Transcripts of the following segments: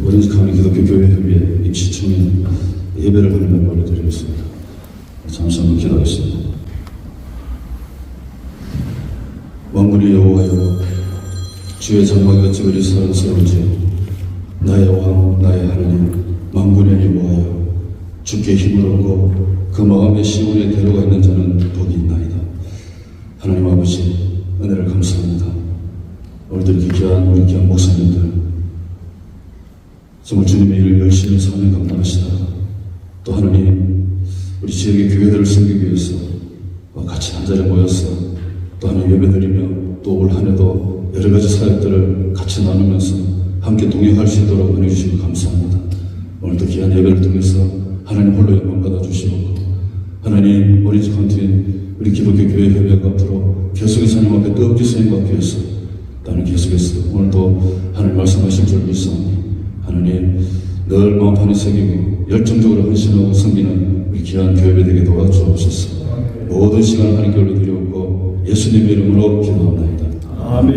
오렌지카운티 기독교교회협의회 임시청년 예배를 하는 멤버를 드리겠습니다. 잠시 한번 기도하겠습니다. 만군의 여호와여, 주의 장막이 어찌 그리 사랑스러운지, 나의 왕 나의 하나님 만군의 여호와여, 주께 힘을 얻고 그 마음의 시온에 데려가 있는 자는 복이 있나이다. 하나님 아버지, 은혜를 감사합니다. 오늘도 이렇게 귀한 우리 귀한 목사님들 정말 주님의 일을 열심히 사명 감당하시다가 또 하나님 우리 지역의 교회들을 섬기기 위해서 같이 한자리에 모여서 또 하나님 예배드리며 또 올 한 해도 여러 가지 사역들을 같이 나누면서 함께 동행할 수 있도록 은혜 주시고 감사합니다. 오늘도 귀한 예배를 통해서 하나님 홀로 영광 받아주시고 하나님 오렌지카운티 우리 기독교 교회 협의회가 앞으로 계속해서 하나님 앞에 뜨겁게 쓰임받기 위해서 나는 계속해서 오늘도 하나님 말씀하실 줄 믿사오니 하나님 늘 마음판에 새기고 열정적으로 헌신하고 섬기는 우리 귀한 교회가 되게 도와주옵소서. 모든 시간을 하나님께 올려드리옵고 예수님의 이름으로 기도합니다. 아멘.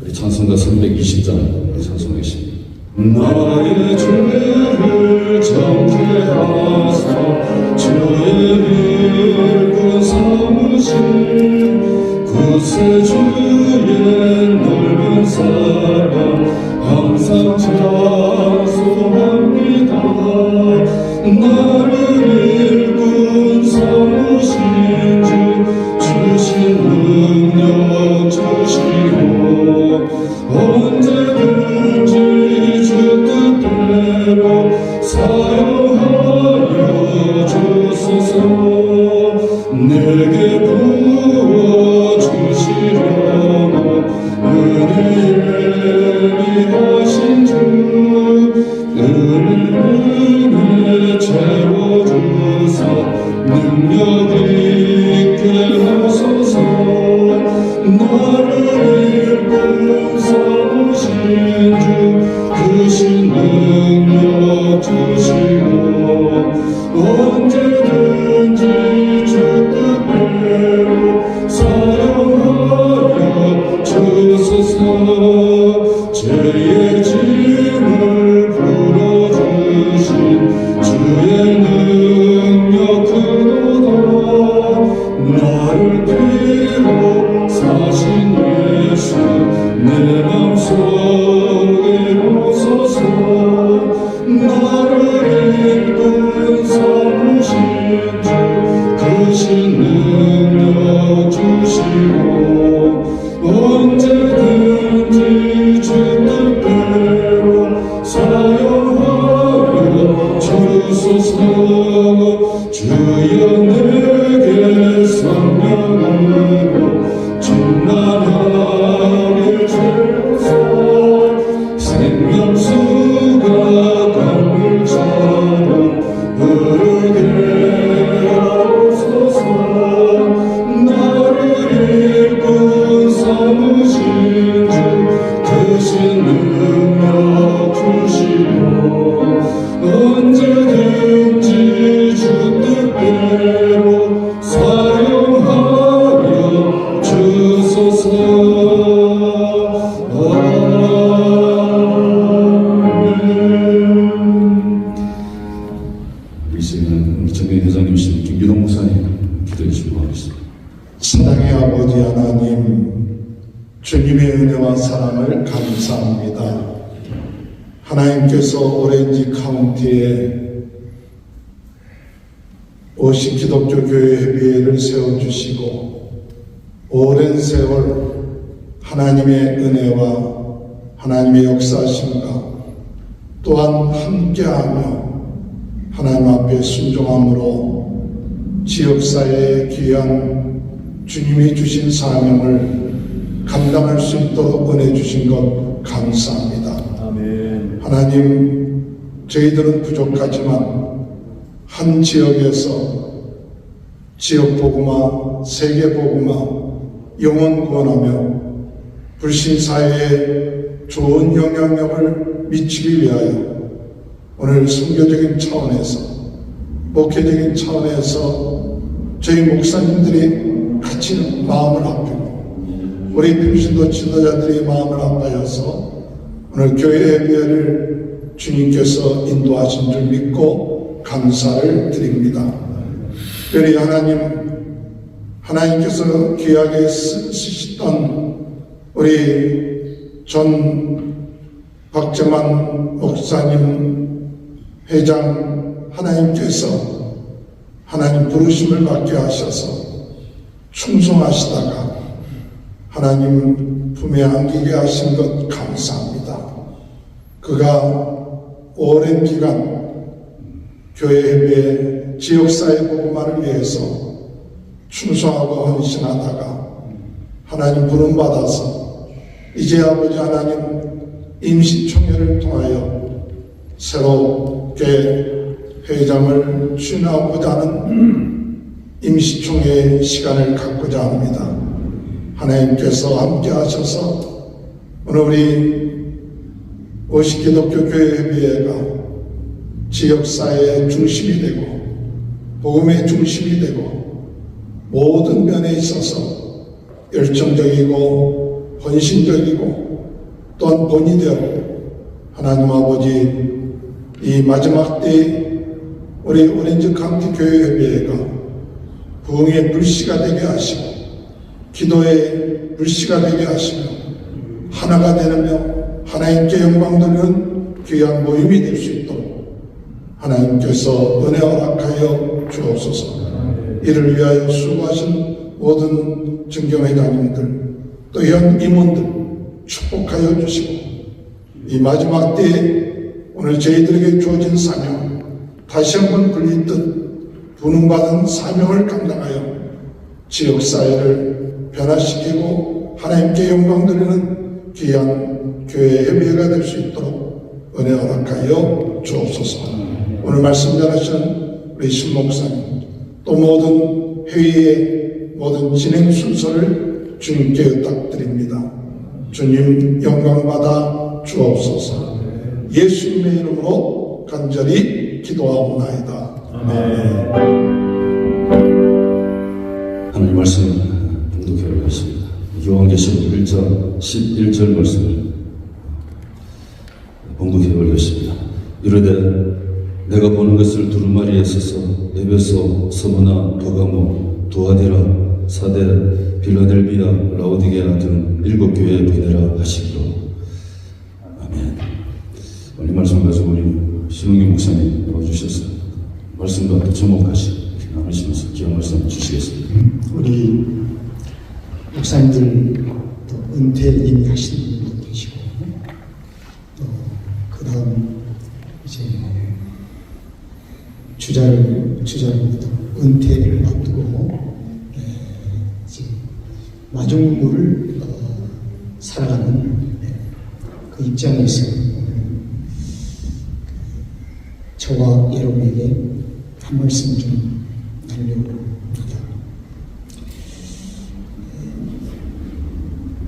우리 찬송가 320장 우리 찬송하겠습니다. 나의 죄를 정케 하사 주의 일꾼 삼으신 구세주의 넓은 사랑 항상 찬송합니다. 나를 일꾼 삼으신 주 주신 능력 주시고 언제든지 주 뜻대로 사용하여 주소서. 내게 부어주시려고 은혜에 하신 주 은혜 채워주사 능력 있게 하소서. 나를 일꾼 삼으신 주 크신 능력 주시고 언제든지 주 뜻대로 사용하여 주소서. 죄의 짐을 풀어주신 주의 능력 크도다. 나를 피로 사신 예수 내 맘속에 오소서. 나를 일꾼 삼으신 주 크신 능력 주시고 언제든지 주 뜻대로 사용하여 주소서. 주여 내게 성령으로 충만하게 채우사 생명수가 강물처럼 흐르게 하소서. 나를 일꾼 삼으신 주 크신 능력 주시고 언제든지 주 뜻대로 사용하여 주소서. 이 시간은 우리 정경 회장님이신 김기동 목사님 기도해 주시기 바라겠습니다. 사랑의 아버지 하나님, 주님의 은혜와 사랑을 감사합니다. 하나님께서 오렌지카운티에 오시 기독교 교회 협의회를 세워주시고 오랜 세월 하나님의 은혜와 하나님의 역사하심과 또한 함께하며 하나님 앞에 순종함으로 지역사회에 귀한 주님이 주신 사명을 감당할 수 있도록 은혜 주신 것 감사합니다. 아멘. 하나님, 저희들은 부족하지만 한 지역에서 지역 복음화, 세계 복음화, 영혼 구원하며 불신 사회에 좋은 영향력을 미치기 위하여 오늘 선교적인 차원에서, 목회적인 차원에서 저희 목사님들이 같이 마음을 아프고 우리 평신도 지도자들이 마음을 아파여서 오늘 교회 예배를 주님께서 인도하신 줄 믿고 감사를 드립니다. 특별히 하나님께서 귀하게 쓰시던 우리 전 박재만 목사님 회장, 하나님께서 하나님 부르심을 받게 하셔서 충성하시다가 하나님 품에 안기게 하신 것 감사합니다. 그가 오랜 기간 교회 예배, 지역사회 복음화를 위해서 충성하고 헌신하다가 하나님 부름받아서 이제 아버지 하나님 임시총회를 통하여 새롭게 회장을 추진하고자 하는 임시총회의 시간을 갖고자 합니다. 하나님께서 함께 하셔서 오늘 우리 오시기독교교회회가 지역사회의 중심이 되고 복음의 중심이 되고 모든 면에 있어서 열정적이고 헌신적이고 또한 본이 되어 하나님 아버지 이 마지막 때 우리 오렌지 카운티 교회회가 부흥의 불씨가 되게 하시고 기도의 불씨가 되게 하시며 하나가 되며 하나님께 영광 돌리는 귀한 모임이 될 수 있도록 하나님께서 은혜 허락하여 주옵소서. 이를 위하여 수고하신 모든 증경회장님들 또 현 임원들 축복하여 주시고 이 마지막 때에 오늘 저희들에게 주어진 사명 다시 한번 불리듯 부름받은 사명을 감당하여 지역사회를 변화시키고 하나님께 영광 돌리는 귀한 교회 예배가 될 수 있도록 은혜 허락하여 주옵소서. 오늘 말씀 전하신 우리 신목사님 또 모든 회의의 모든 진행 순서를 주님께 의탁드립니다. 주님 영광 받아 주옵소서. 예수님의 이름으로 간절히 기도하옵나이다. 아멘. 하나님 말씀 봉독해 보겠습니다. 요한계시록 1장 11절 말씀을 봉독해 보겠습니다. 이르되 내가 보는 것을 두루마리에 서서 에베소, 서머나, 버가모, 두아디라, 사데, 빌라델비아, 라오디게아 등 7교회에 보내라 하시기로. 아멘. 오늘 말씀 가지고 우리 신웅기 목사님 도와주셔서 말씀과 접목하시 나누시면서 귀한 말씀 주시겠습니다. 우리 목사님들 또 은퇴 이미 하시는 분도 계시고 또 그 다음 이제 주자로부터 은퇴를 앞두고 이제 마중물을 살아가는 그 입장에서 저와 여러분에게 한 말씀 좀 나누려고 합니다.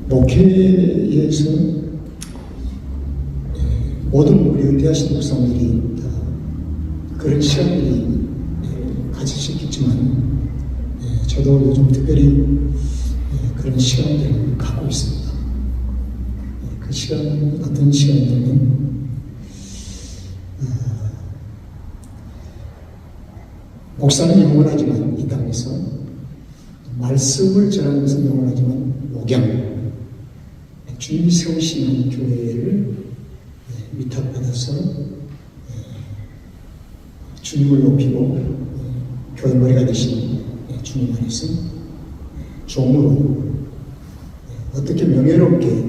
목회에서 모든 우리 은퇴하신 목사님들이 다 그런 시간들이 같이 있겠지만 저도 요즘 특별히 그런 시간들을 갖고 있습니다. 그 시간 어떤 시간이냐면 목사는 영원하지만 이 땅에서 말씀을 전하면서 영원하지만 목양 주님이 세우시는 교회를 위탁받아서 주님을 높이고 교회 머리가 되신 주님 안에서 종으로 어떻게 명예롭게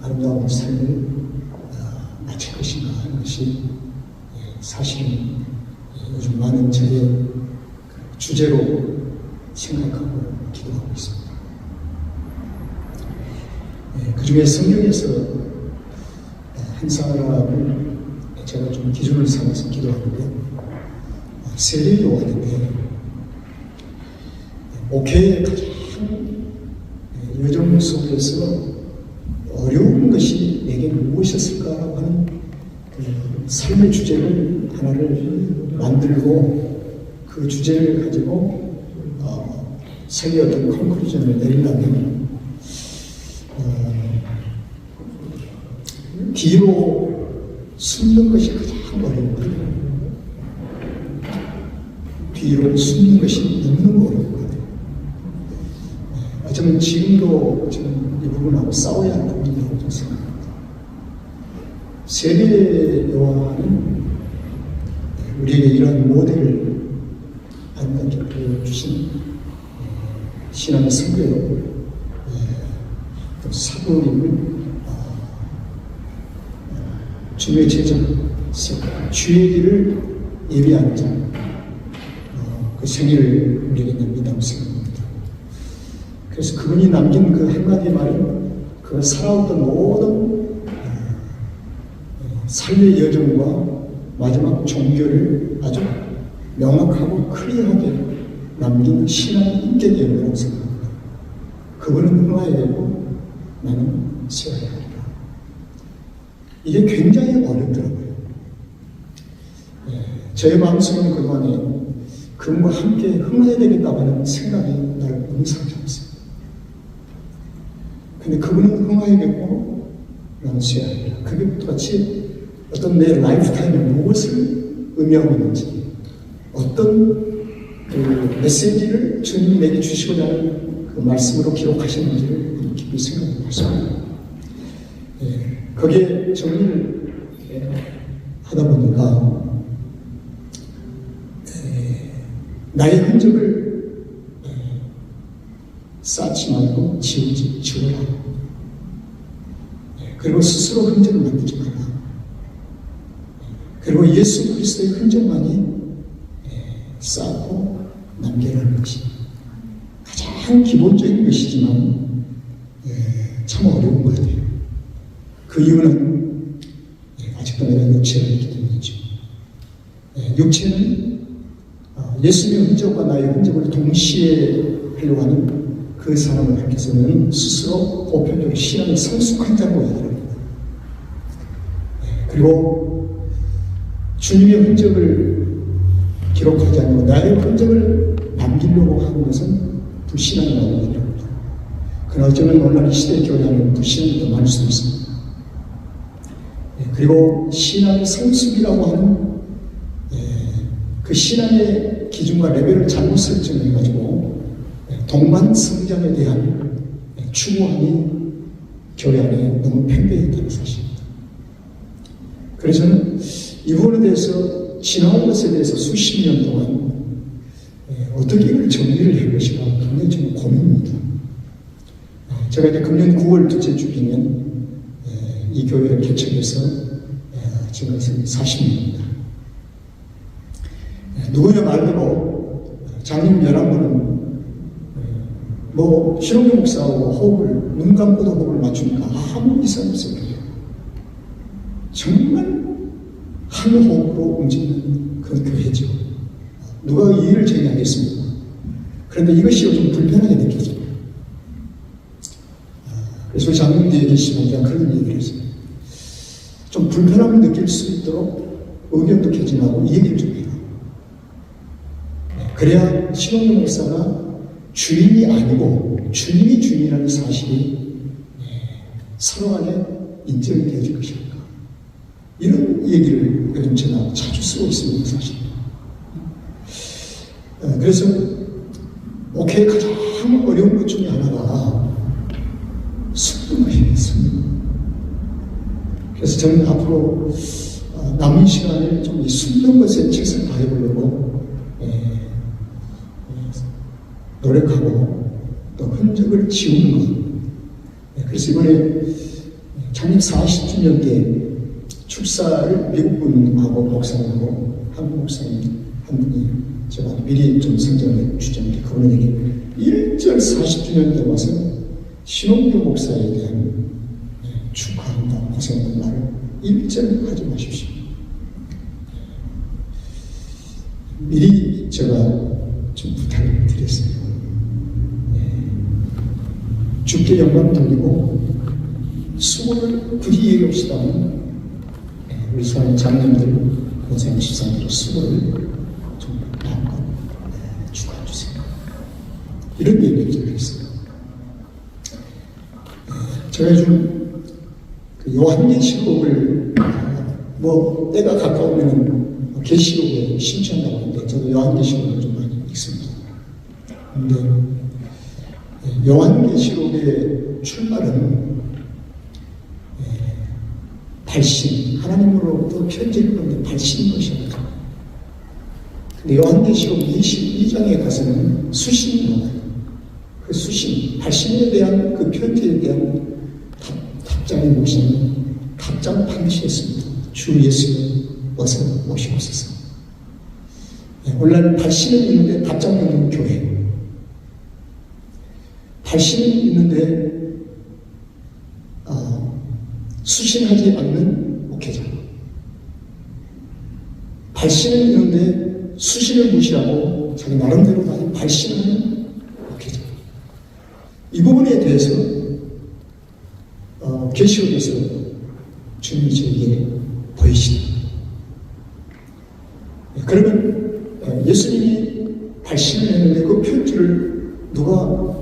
아름다운 삶을 마칠 것인가 하는 것이 사실은 요즘 많은 저의 주제로 생각하고 기도하고 있습니다. 그 중에 성경에서 한 사람을 제가 좀 기준을 삼아서 기도하는데 세례 요한인데 목회의 가장 여정 속에서 어려운 것이 내게 무엇이었을까라고 하는 그 삶의 주제를 하나를 만들고 그 주제를 가지고 세계 어떤 컨클루전을 내리려면 뒤로 숨는 것이 가장 어려운 거예요. 뒤로 숨는 것이 너무너무 어려운 거예요. 저는 지금도 저는 이 부분하고 싸워야 하는 부분이라고 생각합니다. 세례 요한은 우리에게 이런 모델을 안내해 주신 신앙의 선배요, 또 사도님을 주의 제자, 주의 길을 예비하는 자, 그 생일을 우리에게 남긴다고 생각합니다. 그래서 그분이 남긴 그 한마디 말은 그 살아왔던 모든 삶의 여정과 마지막 종교를 아주 명확하고 클리어하게 남긴 신앙의 인격이라고 생각합니다. 그분은 흥하여야 되고 나는 세워야 합니다. 이게 굉장히 어렵더라고요. 저의 마음속에는 그동안에 그분과 함께 흥해야 되겠다고 하는 생각이 나를 응상케 했어요. 근데 그분은 흥해야겠고 나는 쉬어야 합니다. 그게 똑같이 어떤 내 라이프타임에 무엇을 의미하고 있는지, 어떤 그 메시지를 주님이 내게 주시고자 하는 그 말씀으로 기록하셨는지를 깊이 생각해 봤습니다. 거기에 정리를 하다 보니까 나의 흔적을 쌓지 말고 지우라. 그리고 스스로 흔적을 만들지 마라. 그리고 예수 그리스도의 흔적만이 쌓고 남겨라는 것이 가장 기본적인 것이지만 참 어려운 것 같아요. 그 이유는 아직도 내가 육체가 있기 때문이죠. 육체는 예수님의 흔적과 나의 흔적을 동시에 하려고 하는 그 사람을 밝혀서는 스스로 보편적으로 신앙의 성숙한 자라고 얘기를 합니다. 그리고 주님의 흔적을 기록하지 않고 나의 흔적을 남기려고 하는 것은 불신앙이라고 얘기를 합니다. 그러나 어쩌면 오늘날 이 시대의 교회는 불신앙이 더 많을 수도 있습니다. 그리고 신앙의 성숙이라고 하는 그 신앙의 기준과 레벨을 잘못 설정해가지고 동반 성장에 대한 추구함이 교회 안에 너무 팽배했다는 사실입니다. 그래서 저는 이 부분에 대해서 지나온 것에 대해서 수십 년 동안 어떻게 이걸 정리를 할 것인가 굉장히 좀 고민입니다. 제가 이제 금년 9월 둘째 주기면 이 교회를 개척해서 지금 40년입니다. 누구냐 말대로 장님 11분은 신홍규 목사하고 호흡을 눈 감고도 호흡을 맞추니까 아무 이상 없어요. 정말 한 호흡으로 움직이는 그런 교회죠. 누가 이 일을 정리하겠습니까? 그런데 이것이 요즘 불편하게 느껴져요. 그래서 장님 뒤에 계시면 제가 그런 얘기를 했어요. 좀 불편함을 느낄 수 있도록 의견도 개진하고 이 얘기를 좀 해요. 그래야 신홍규 목사가 주인이 아니고 주님이 주인이라는 사실이 서로 간에 인정이 되어질 것입니다. 이런 얘기를 요즘 제가 자주 쓰고 있습니다, 사실. 그래서 목회의 가장 어려운 것 중에 하나가 숨는 것이에요, 숨는 것. 그래서 저는 앞으로 남은 시간을 좀 이 숨는 것에 최선을 다해보려고 노력하고 또 흔적을 지우는 것. 그래서 이번에 창립 40주년 때 축사를 미국 분하고 목사님하고 한국 목사님 한 분이 제가 미리 좀 성경을 주장했는데 그분에게 1절 40주년 때 와서 신홍규 목사에 대한 축하한다, 고생한다 말을 1절 하지 마십시오. 미리 제가 좀 부탁을 드렸어요. 주께 영광 돌리고 수고를 굳이 얘기합시다면 우리 사람 장님들, 고생 집사님들 수고를 좀 마음껏 축하해 주세요. 이런 얘기를 했어요. 제가 요즘 그 요한계시록을 뭐 때가 가까우면 계시록에 신청한다고 하는데 저도 요한계시록을 좀 많이 읽습니다. 근데 요한계시록의 출발은 발신, 하나님으로부터 편지를 받는 발신 것이었죠. 근데 요한계시록 22장에 가서는 수신이 나와요. 그 수신, 발신에 대한 그 편지에 대한 답장이 무엇이냐면 답장 반드시 했습니다. 주 예수님 어서 오시옵소서. 오늘날 발신은 있는데 답장이 없는 교회, 발신은 있는데 수신하지 않는 목회자, 발신은 있는데 수신을 무시하고 자기 나름대로 다 발신하는 목회자. 이 부분에 대해서 계시록에서 주님이 저에게 보이시다. 그러면 예수님이 발신을 했는데 그 편지를 누가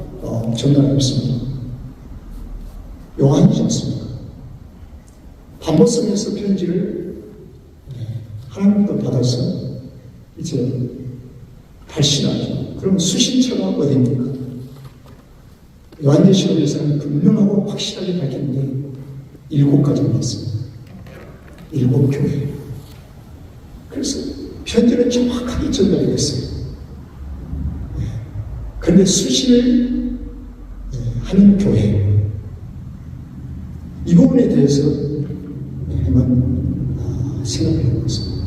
전달했습니다? 요한이지 않습니까? 반모성에서 편지를 하나님부터 받아서 이제 발신하죠. 그럼 수신처가 어디입니까? 요한계시록에서는 분명하고 확실하게 밝혔는데 7가지가 있습니다. 7교회. 그래서 편지는 정확하게 전달이 됐어요. 그런데 수신을 하는 교회, 이 부분에 대해서 한번 생각해 보겠습니다.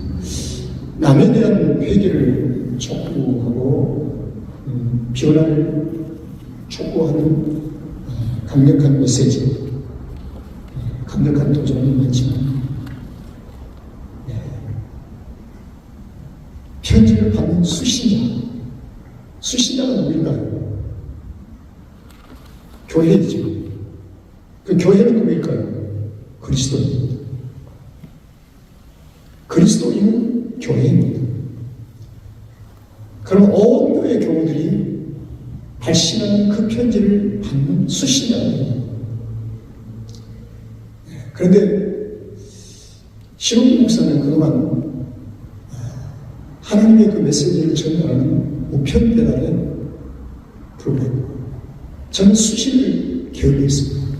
남에 대한 회개를 촉구하고 변화를 촉구하는 강력한 메시지, 강력한 도전은 많지만 편지를 받는 수신자가 누구일까요? 교회이죠. 그 교회는 누구일까요? 그리스도입니다. 그리스도인은 교회입니다. 그럼 온 교회 교우들이 발신하는 그 편지를 받는 수신자입니다. 그런데 신홍규 목사는 그동안 하나님의 그 메시지를 전달하는 우편 배달에 불구하고 저는 수신을 게을리했습니다.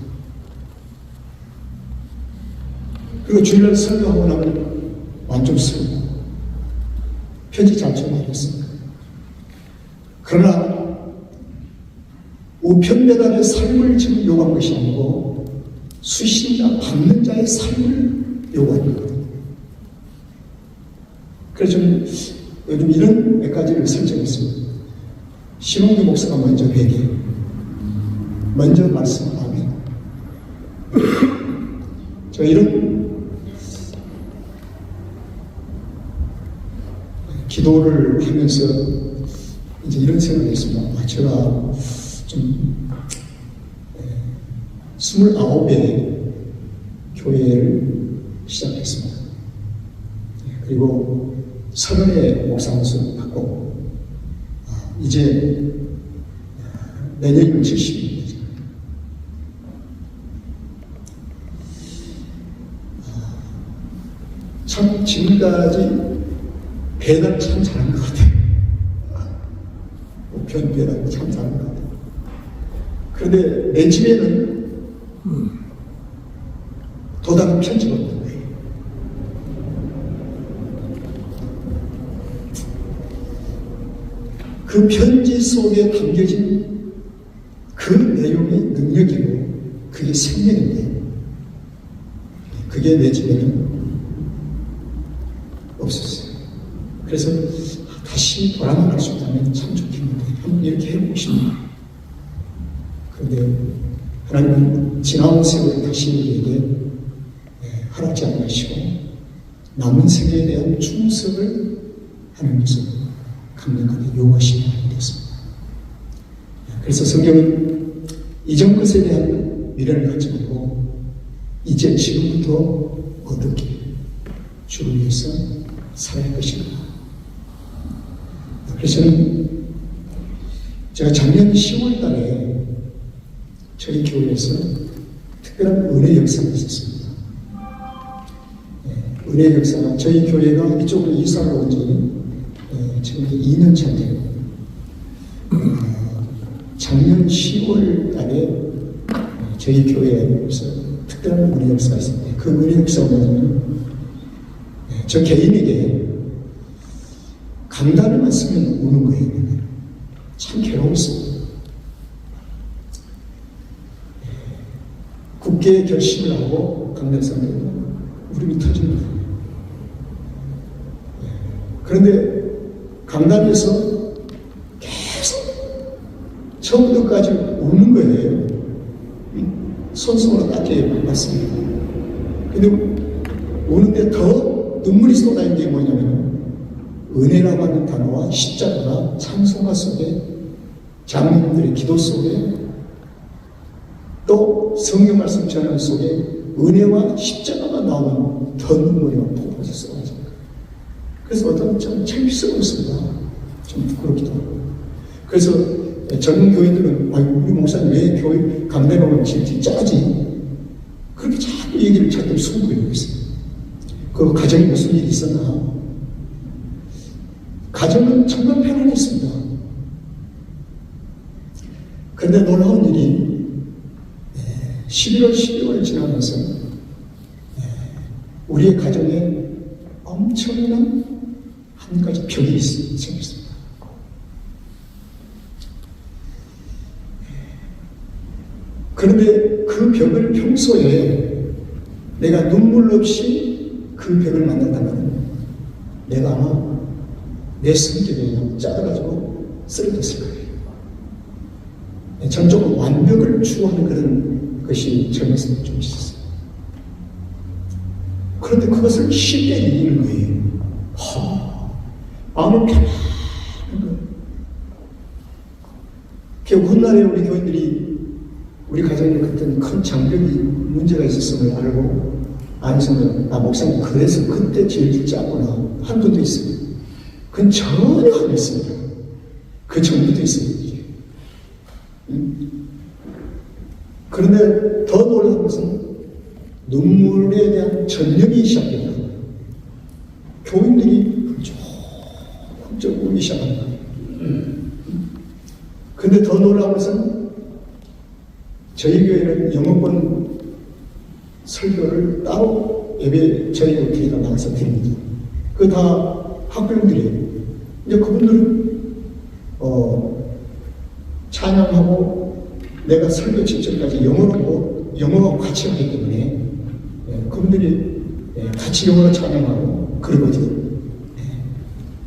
그리고 주일날 설교하고 나면 만족스럽고 편지 잘 전달했습니다. 그러나 우편 배달의 삶을 지금 요구한 것이 아니고 수신자 받는 자의 삶을 요구하는 거예요. 그래서 좀 요즘 이런 몇 가지를 설정했습니다. 신홍규 목사가 먼저 회개, 먼저 말씀하면 제가 이런 기도를 하면서 이제 이런 생각을 했습니다. 제가 좀 29의 교회를 시작했습니다. 그리고 30의 목사원수 받고 이제 내년이면 70입니다. 참 지금까지 배달 참 잘한 것 같아요. 우편 배달 참 잘한 것 같아요. 그런데 내 집에는 도달은 편지가 없는 거예요. 그 편지 속에 담겨진 그 내용이 능력이고 그게 생명인데 그게 내 집에는 없었어요. 그래서 다시 돌아만 할 수 있다면 참 좋겠는데 한번 이렇게 해보고 싶네요. 그런데 하나님은 지나온 세월을 다시 우리에게 허락지 않으시고 남은 세계에 대한 충성을 하나님께서 강력하게 요구하시는 하나님이 되었습니다. 그래서 성경은 이전 것에 대한 미련을 갖지 말고 이제 지금부터 어떻게 주를 위해서 살아갈 것인가. 그래서 제가 작년 10월 달에 저희 교회에서 특별한 은혜 역사가 있었습니다. 은혜 역사가 저희 교회가 이쪽으로 이사를 온 지 지금 2년 차인데요. 작년 10월 달에 저희 교회에서 특별한 은혜 역사가 있었는데 그 은혜 역사가 뭐냐면 저 개인에게 강단을만 쓰면 우는 거예요. 참 괴로웠습니다. 굳게 결심을 하고 강단 썼는데 울음이 터지는 거예요. 그런데 강단에서 계속 처음부터까지 우는 거예요. 손수건으로 닦게 맞습니다. 근데 우는데 더 눈물이 쏟아진 게 뭐냐면 은혜라고 하는 단어와 십자가가 찬송가 속에 장로님들의 기도 속에 또 성경 말씀 전하는 속에 은혜와 십자가가 나오면 더 눈물이 막 폭포해서 쏟아져요. 그래서 어떤 좀 창피스러웠습니다. 좀 부끄럽기도 하고. 그래서 젊은 교인들은 우리 목사님 왜 교회 강단에 오면 진짜 짜지? 그렇게 자꾸 얘기를 자꾸 수고하고 있어요. 그 가정에 무슨 일이 있었나? 가정은 정말 편안했습니다. 그런데 놀라운 일이 11월, 12월 지나면서 우리의 가정에 엄청난 한 가지 벽이 생겼습니다. 그런데 그 벽을 평소에 내가 눈물 없이 그 벽을 만났다면 내가 아마 내 성격에 그냥 짜들어가지고 쓰러졌을 거예요. 전적으로 완벽을 추구하는 그런 것이 젊었을 때 좀 있었어요. 그런데 그것을 쉽게 이기는 거예요. 마음을 편안한 거예요. 훗날에 우리 교인들이 우리 가정에 그때 큰 장벽이 문제가 있었음을 알고 안성은 목사님 그래서 그때 제일 짜구나 한 분도 있어요. 그건 전혀 안 했습니다. 그 전부터 있습니다. 그런데 더 놀라운 것은 눈물에 대한 전염이 시작됩니다. 교인들이 훌쩍 울기 시작합니다. 그런데 더 놀라운 것은 저희 교회는 영어권 설교를 따로 예배 저희 교회가 나가서 드립니다. 그 다 학부형들이에요. 이제 그분들은 찬양하고 내가 설교 직전까지 영어하고 같이 하기 때문에 그분들이 같이 영어로 찬양하고 그러거든요.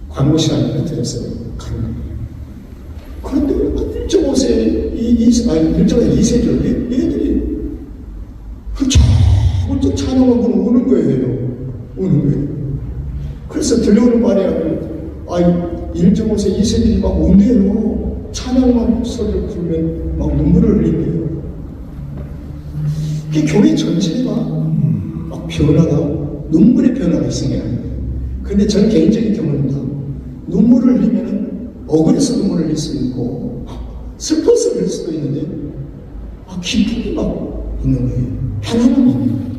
광고 시간에 흩어져서 가는 거예요. 그런데 1.5세, 1.2세죠. 얘들이 훌쩍 찬양하고 우는 거예요. 우는 거예요. 그래서 들려오는 말이 1.5세, 2세들이 막 운대요. 찬양만 소리를 부르면 막 눈물을 흘린대요. 그게 교회 전체가 막 변화가, 눈물의 변화가 있어야 합니다. 근데 전 개인적인 경험입니다. 눈물을 흘리면 억울해서 눈물을 흘릴 수 있고, 슬퍼서 흘릴 수도 있는데, 기쁨이 막 있는 거예요. 편안함이 있는 거예요.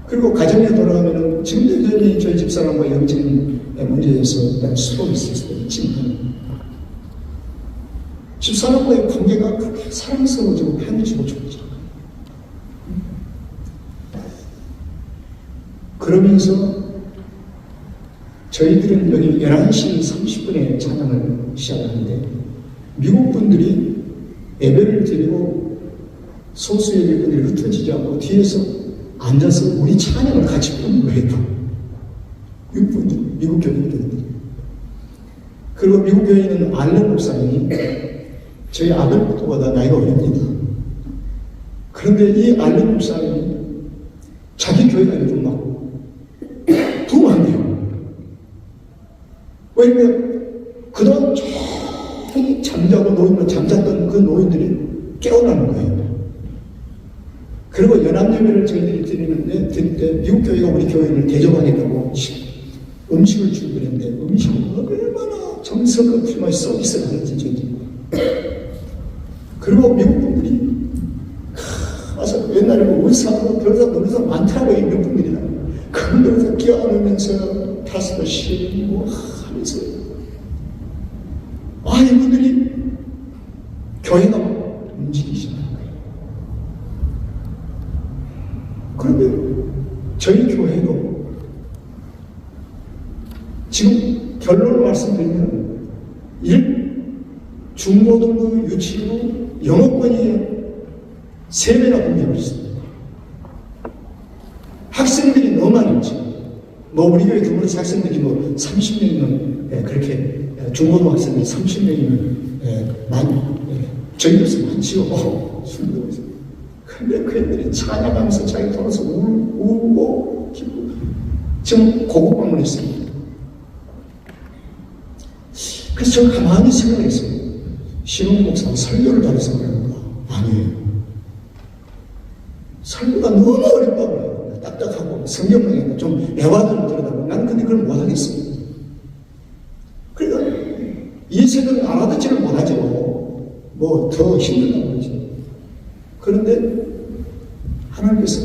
그리고 가정에 돌아가면은 지금도 여전히 저희 집사람과 영적인 문제에서 수록이 있을 수도 있지만 집사람과의 관계가 그렇게 사랑스러워지고 편해지고 좋죠. 그러면서 저희들은 여기 11시 30분에 찬양을 시작하는데 미국 분들이 예배를 드리고 소수 예배분들이 흩어지지 않고 뒤에서 앉아서 우리 찬양을 같이 부르는 거예요. 미국 교인들이. 그리고 미국 교회에 있는 알렌 목사님이 저희 아들보다 나이가 어립니다. 그런데 이 알렌 목사님이 자기 교회가 요즘 막 부흥한대요. 왜냐면 그동안 조금 잠자고 노인만 잠잤던 그 노인들이 깨어나는 거예요. 그리고 연합예배를 저희들이 드리는데 드릴 때 미국 교회가 우리 교회를 대접하겠다고 음식을 주고 그랬는데 음식을 얼마나 정성껏 풀며 서비스를 하는지 저희들이. 그리고 미국 분들이 와서 옛날에 뭐 의사하고 변호사 노릇사 많더라고요. 미국 분들이나 그분들에서 끼어안으면서 파스도 시키고 하면서 이분들이 교회가 움직이시는 거예요. 그런데 저희 교회도 지금 결론을 말씀드리면 중고등부, 유치부, 영어권이 3배나 공격을 했습니다. 학생들이 너무 많이 오죠. 뭐 우리 교회 규모에서 학생들이 뭐 30명이면 그렇게 중고등 학생이 30명이면 많이 저희들서 많지요. 술 먹고 있어요. 근데 그 애들이 찬양하면서 자기 돌아서 울고 기쁘고 지금 고국 방문했습니다. 그래서 제가 가만히 생각했어요. 신홍 목사는 설교를 잘해서 그런가? 아니에요. 설교가 너무 어렵다고요. 딱딱하고 성경명이 좀 애화들을 들여다보고 나는 근데 그걸 못하겠어요. 그러니까 이 세대는 알아듣지를 못하죠. 뭐 더 힘들다고 그러죠. 그런데 하나님께서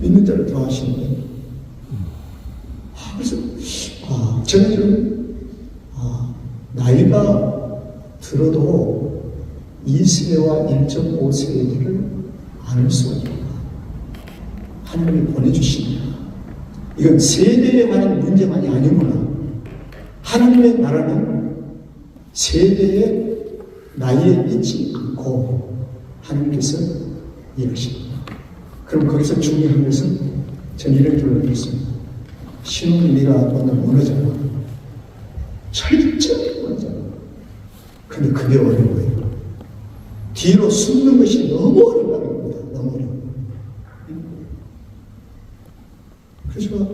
믿는 자를 더하시는데 그래서 저는 지금 나이가 들어도 2세와 1.5세들을 안을 수가 있구나. 하나님이 보내주십니다. 이건 세대에 관한 문제만이 아니구나. 하나님의 나라는 세대의 나이에 있지 않고 하나님께서 일하십니다. 그럼 거기서 중요한 것은 저는 이런 줄 알겠습니다. 신혼이 네가 오늘 무너져라. 철저히 무너져라. 근데 그게 어려워요. 뒤로 숨는 것이 너무 어렵다는 겁니다. 너무 어려워요. 그래서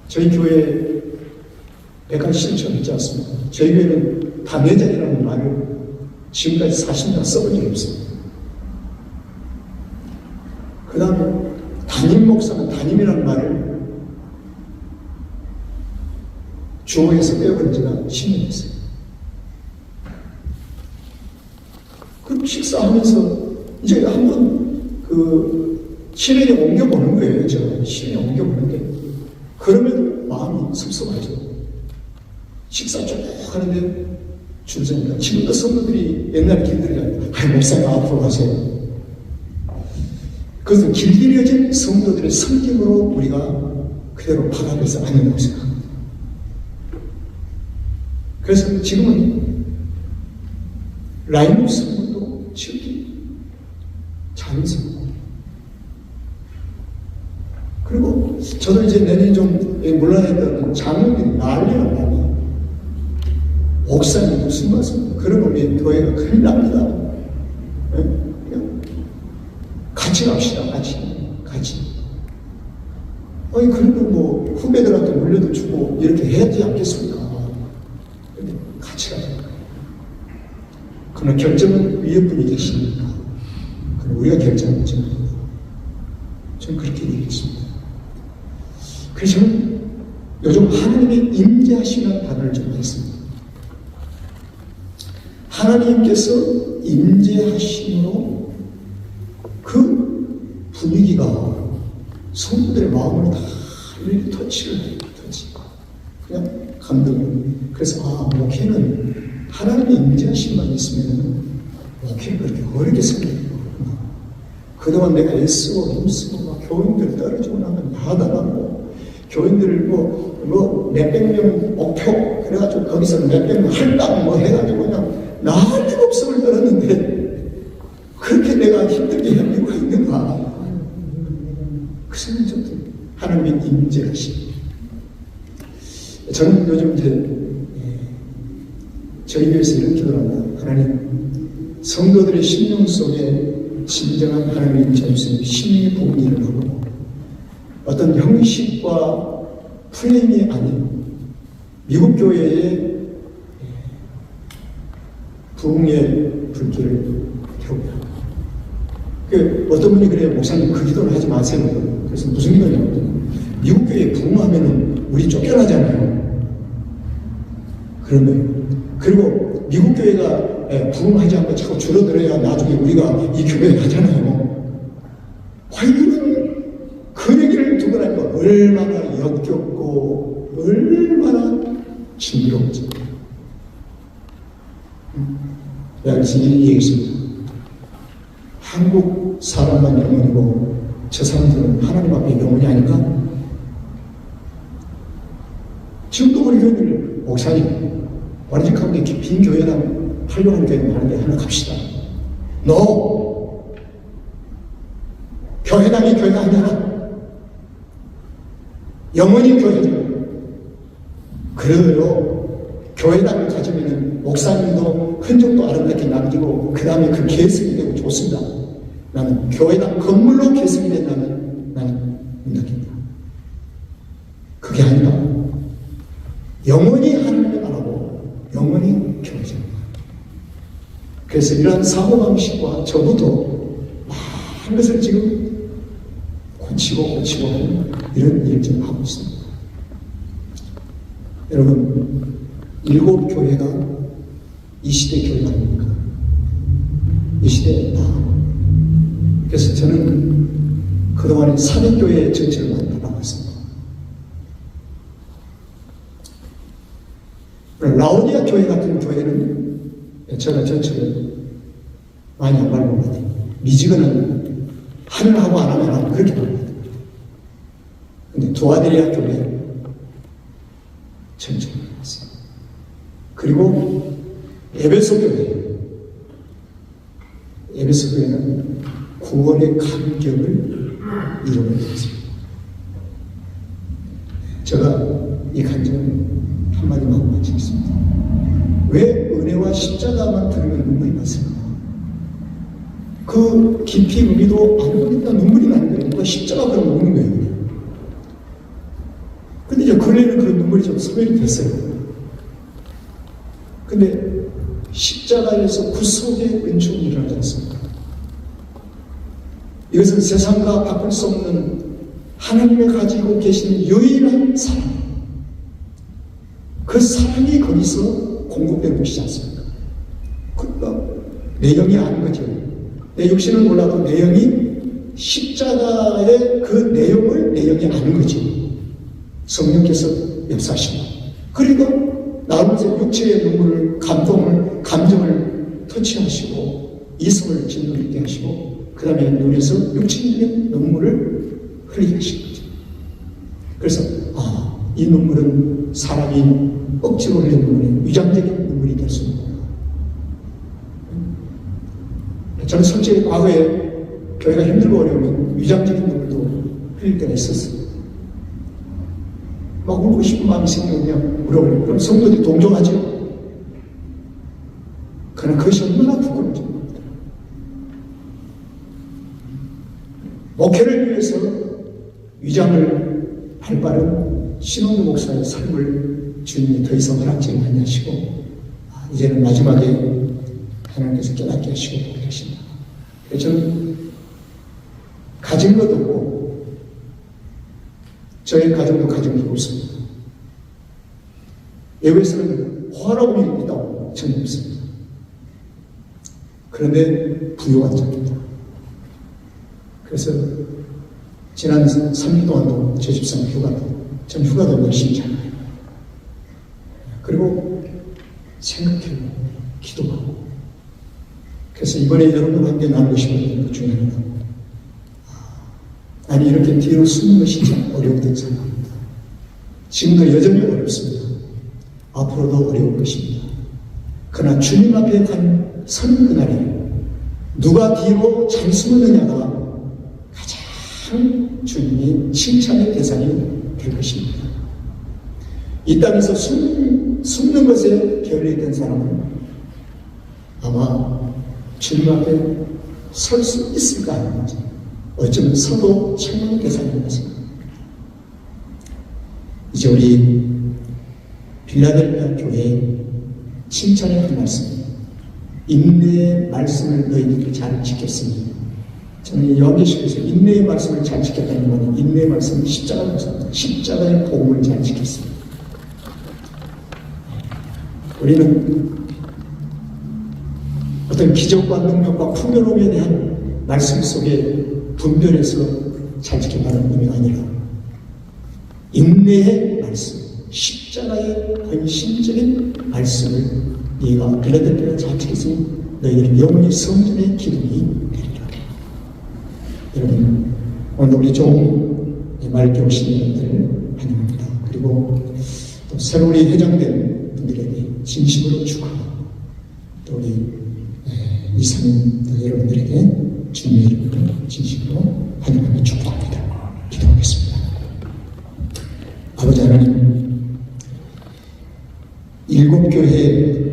저희 교회 백한 신청했지 않습니까? 저희 교회는 담회자이라는 말을 지금까지 40년 써본 적이 없습니다. 그 다음에 담임 목사는 담임이라는 말을 주어에서 빼어버린 지가 10년 됐어요. 그럼 식사하면서 이제 한번 실행에 옮겨보는 거예요. 제가 실행에 옮겨보는데 그러면 마음이 섭섭하죠. 식사 쭉 하는데 주전이다. 지금도 성도들이 옛날에 길들여가 목사님 앞으로 가세요. 그것은 길들여진 성도들의 성격으로 우리가 그대로 파악해서 아니라고 생각합니다. 그래서 지금은 라이브 성도도 지극히 자연스럽고 그리고 저도 이제 내년에 좀 물러났던 장로들이 난리가 나요. 목사님 무슨 말씀? 그러면 우리 교회가 큰일 납니다. 그냥 같이 갑시다. 같이. 그래도 뭐 후배들한테 물려도 주고 이렇게 해야 되지 않겠습니까? 근데 같이 가자. 그러나 결정은 위에 분이 계시니까. 그럼 우리가 결정하지 말고. 저는 그렇게 얘기했습니다. 그래서 저는 요즘 하나님의 임재하시는 단어를 좀 했습니다. 하나님께서 임재하심으로 그 분위기가 성도들의 마음을 다 일일이 터치를 해요. 그냥 감동을. 그래서 목회는 하나님의 임재하심만 있으면 목회는 그렇게 어렵게 생각해요. 그동안 내가 애쓰고 힘쓰고 막 교인들 떨어지고 나면 야단하고 교인들을 몇백 명 목표 그래가지고 거기서 몇백 명 할당 해가지고 그냥 난리 법석을 떨었는데 그렇게 내가 힘들게 할 이유가 있는가? 그 생각이 좀 하나님의 임재하심. 저는 요즘 저희 교회에서 이런 기도를 합니다. 하나님, 성도들의 심령 속에 진정한 하나님의 임재하시는 심령의 부흥이 일어나고 어떤 형식과 프레임이 아닌 미국 교회의 부흥의 불길을 태우다. 어떤 분이 그래요. 목사님 그 기도를 하지 마세요. 그래서 무슨 기도냐면 미국 교회에 부흥하면은 우리 쫓겨나잖아요. 그런 거예요. 그리고 미국 교회가 부흥하지 않고 자꾸 줄어들어야 나중에 우리가 이 교회에 가잖아요. 과연 그 얘기를 두고 나니까 얼마나 역겹고 얼마나 징그러운지. 내가 그래서 이 얘기했습니다. 한국 사람만 영혼이고 저 사람들은 하나님 앞에 영혼이 아닌가? 지금도 우리 교회들 목사님 와르직 가운데 빈 교회랑 활용하는 교회 많은데 하나 갑시다. 너 교회당이 교회가 아니야. 영원히 교회다. 그래도 교회당을 가지면 목사님도 흔적도 아름답게 남기고 그 다음에 그 계승이 되고 좋습니다. 나는 교회당 건물로 계승이 된다면 나는 믿는다. 그게 아니라 영원히 하나님을 바라고 영원히 교회죠. 그래서 이러한 사고방식과 저부터 많은 것을 지금 고치고 하는 이런 일을 지금 하고 있습니다. 여러분, 7교회가 이 시대 교회가 아닙니까? 이 시대에 그래서 저는 그동안에 사백교회의 전체를 많이 받아봤습니다. 라오디아 교회 같은 교회는 제가 전체를 많이 안 밟은 것 같아요. 미지근은 하면 하고 안 하면 안 하고 그렇게 밟습니다. 근데 두아데리아 교회 전체를 밟았어요. 그리고 에베소 교회는 구원의 감격을 이루게 되었습니다. 제가 이 간증을 한마디만 하고 마치겠습니다. 왜 은혜와 십자가만 들으면 눈물이 났을까? 그 깊이 의미도 알고 있다 눈물이 나는 거예요. 누가 십자가 그러면 우는 거예요. 근데 이제 근래는 그런 눈물이 좀 소멸이 됐어요. 근데 십자가에서 구속의 은총이 일어나지 않습니까? 이것은 세상과 바꿀 수 없는 하나님이 가지고 계시는 유일한 사랑. 그 사랑이 거기서 공급되는 것이지 않습니까? 그러니까 내 영이 아는 거죠. 내 육신은 몰라도 내 영이 십자가의 그 내용을 내 영이 아는 거지. 성령께서 역사하신다. 그리고 나오면서 육체의 눈물을, 감동을, 감정을 터치하시고 이성을 진동 있게 하시고 그 다음에 눈에서 육체적인 눈물을 흘리게 하신 거죠. 그래서 이 눈물은 사람이 억지로 흘리는 눈물이 위장적인 눈물이 될 수 있구나. 저는 솔직히 과거에 교회가 힘들고 어려우면 위장적인 눈물도 흘릴 때가 있었어요. 막 울고 싶은 마음이 생기면 그냥 울어버려요. 그럼 성도들이 동정하죠. 그러나 그것이 얼마나 부끄러운지. 목회를 위해서 위장을 발바른 신원도 목사의 삶을 주님이 더 이상 허락지 많이 하시고 이제는 마지막에 하나님께서 깨닫게 하시고 보게 하신다. 그래서 저는 가진 것도 없고 저희 가정도 가진 게 없습니다. 외부에서는 호화로움이 있다고 저는 믿습니다. 그런데 부유한 자입니다. 그래서 지난 3일 동안도 제 집사람 전 휴가도 열심히 잘 가요. 그리고 생각해보고 기도하고 그래서 이번에 여러분과 함께 나누고 싶은 것 중에 하나는 아니 이렇게 뒤로 숨는 것이 참 어려웠던 생각입니다. 지금도 여전히 어렵습니다. 앞으로도 어려울 것입니다. 그러나 주님 앞에 서는 그날에 누가 뒤로 잘 숨느냐가 가장 주님이 칭찬의 대상이 될 것입니다. 이 땅에서 숨는 것에 결례된 사람은 아마 주님 앞에 설 수 있을까 하는 거지. 어쩌면 서도 책망의 대상인 것입니다. 이제 우리 빌라델피아 교회에 칭찬의 한 말씀, 인내의 말씀을 너희들이 잘 지켰으니, 저는 요한계시록에서 인내의 말씀을 잘 지켰다는 것은 인내의 말씀은 십자가를 묘사합니다. 십자가의 복음을 잘 지켰습니다. 우리는 어떤 기적과 능력과 풍요로움에 대한 말씀 속에 분별해서 잘 지킨다는 의미가 아니라 인내의 말씀, 십자가의 헌신적인 말씀을 네가 빌라델피아에 잘 지켰으니 너희들은 영원히 성전의 기름이 되리라. 여러분, 오늘 우리 좋은 맑게 오신 여러분들을 환영합니다. 그리고 또 새로이 회장된 분들에게 진심으로 축하하고, 또 우리 이상인 여러분들에게 주님의 이름으로 진심으로 환영하며 축복합니다. 기도하겠습니다. 아버지 하나님, 일곱 교회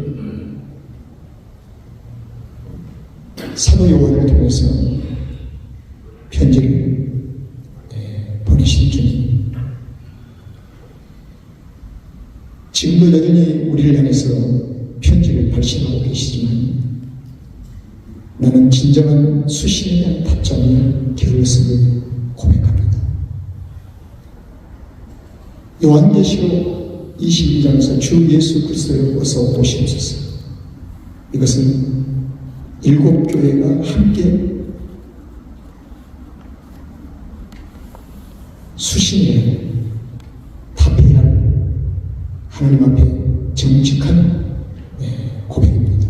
사도 요한을 통해서 편지를 보내신 주님, 지금도 여전히 우리를 향해서 편지를 발신하고 계시지만 나는 진정한 수신에 대한 답장이 되었음을 고백합니다. 요한계시록 22장에서 주 예수 그리스도를 어서 오시옵소서. 이것은 일곱 교회가 함께 수신에 답해야 할 하나님 앞에 정직한 고백입니다.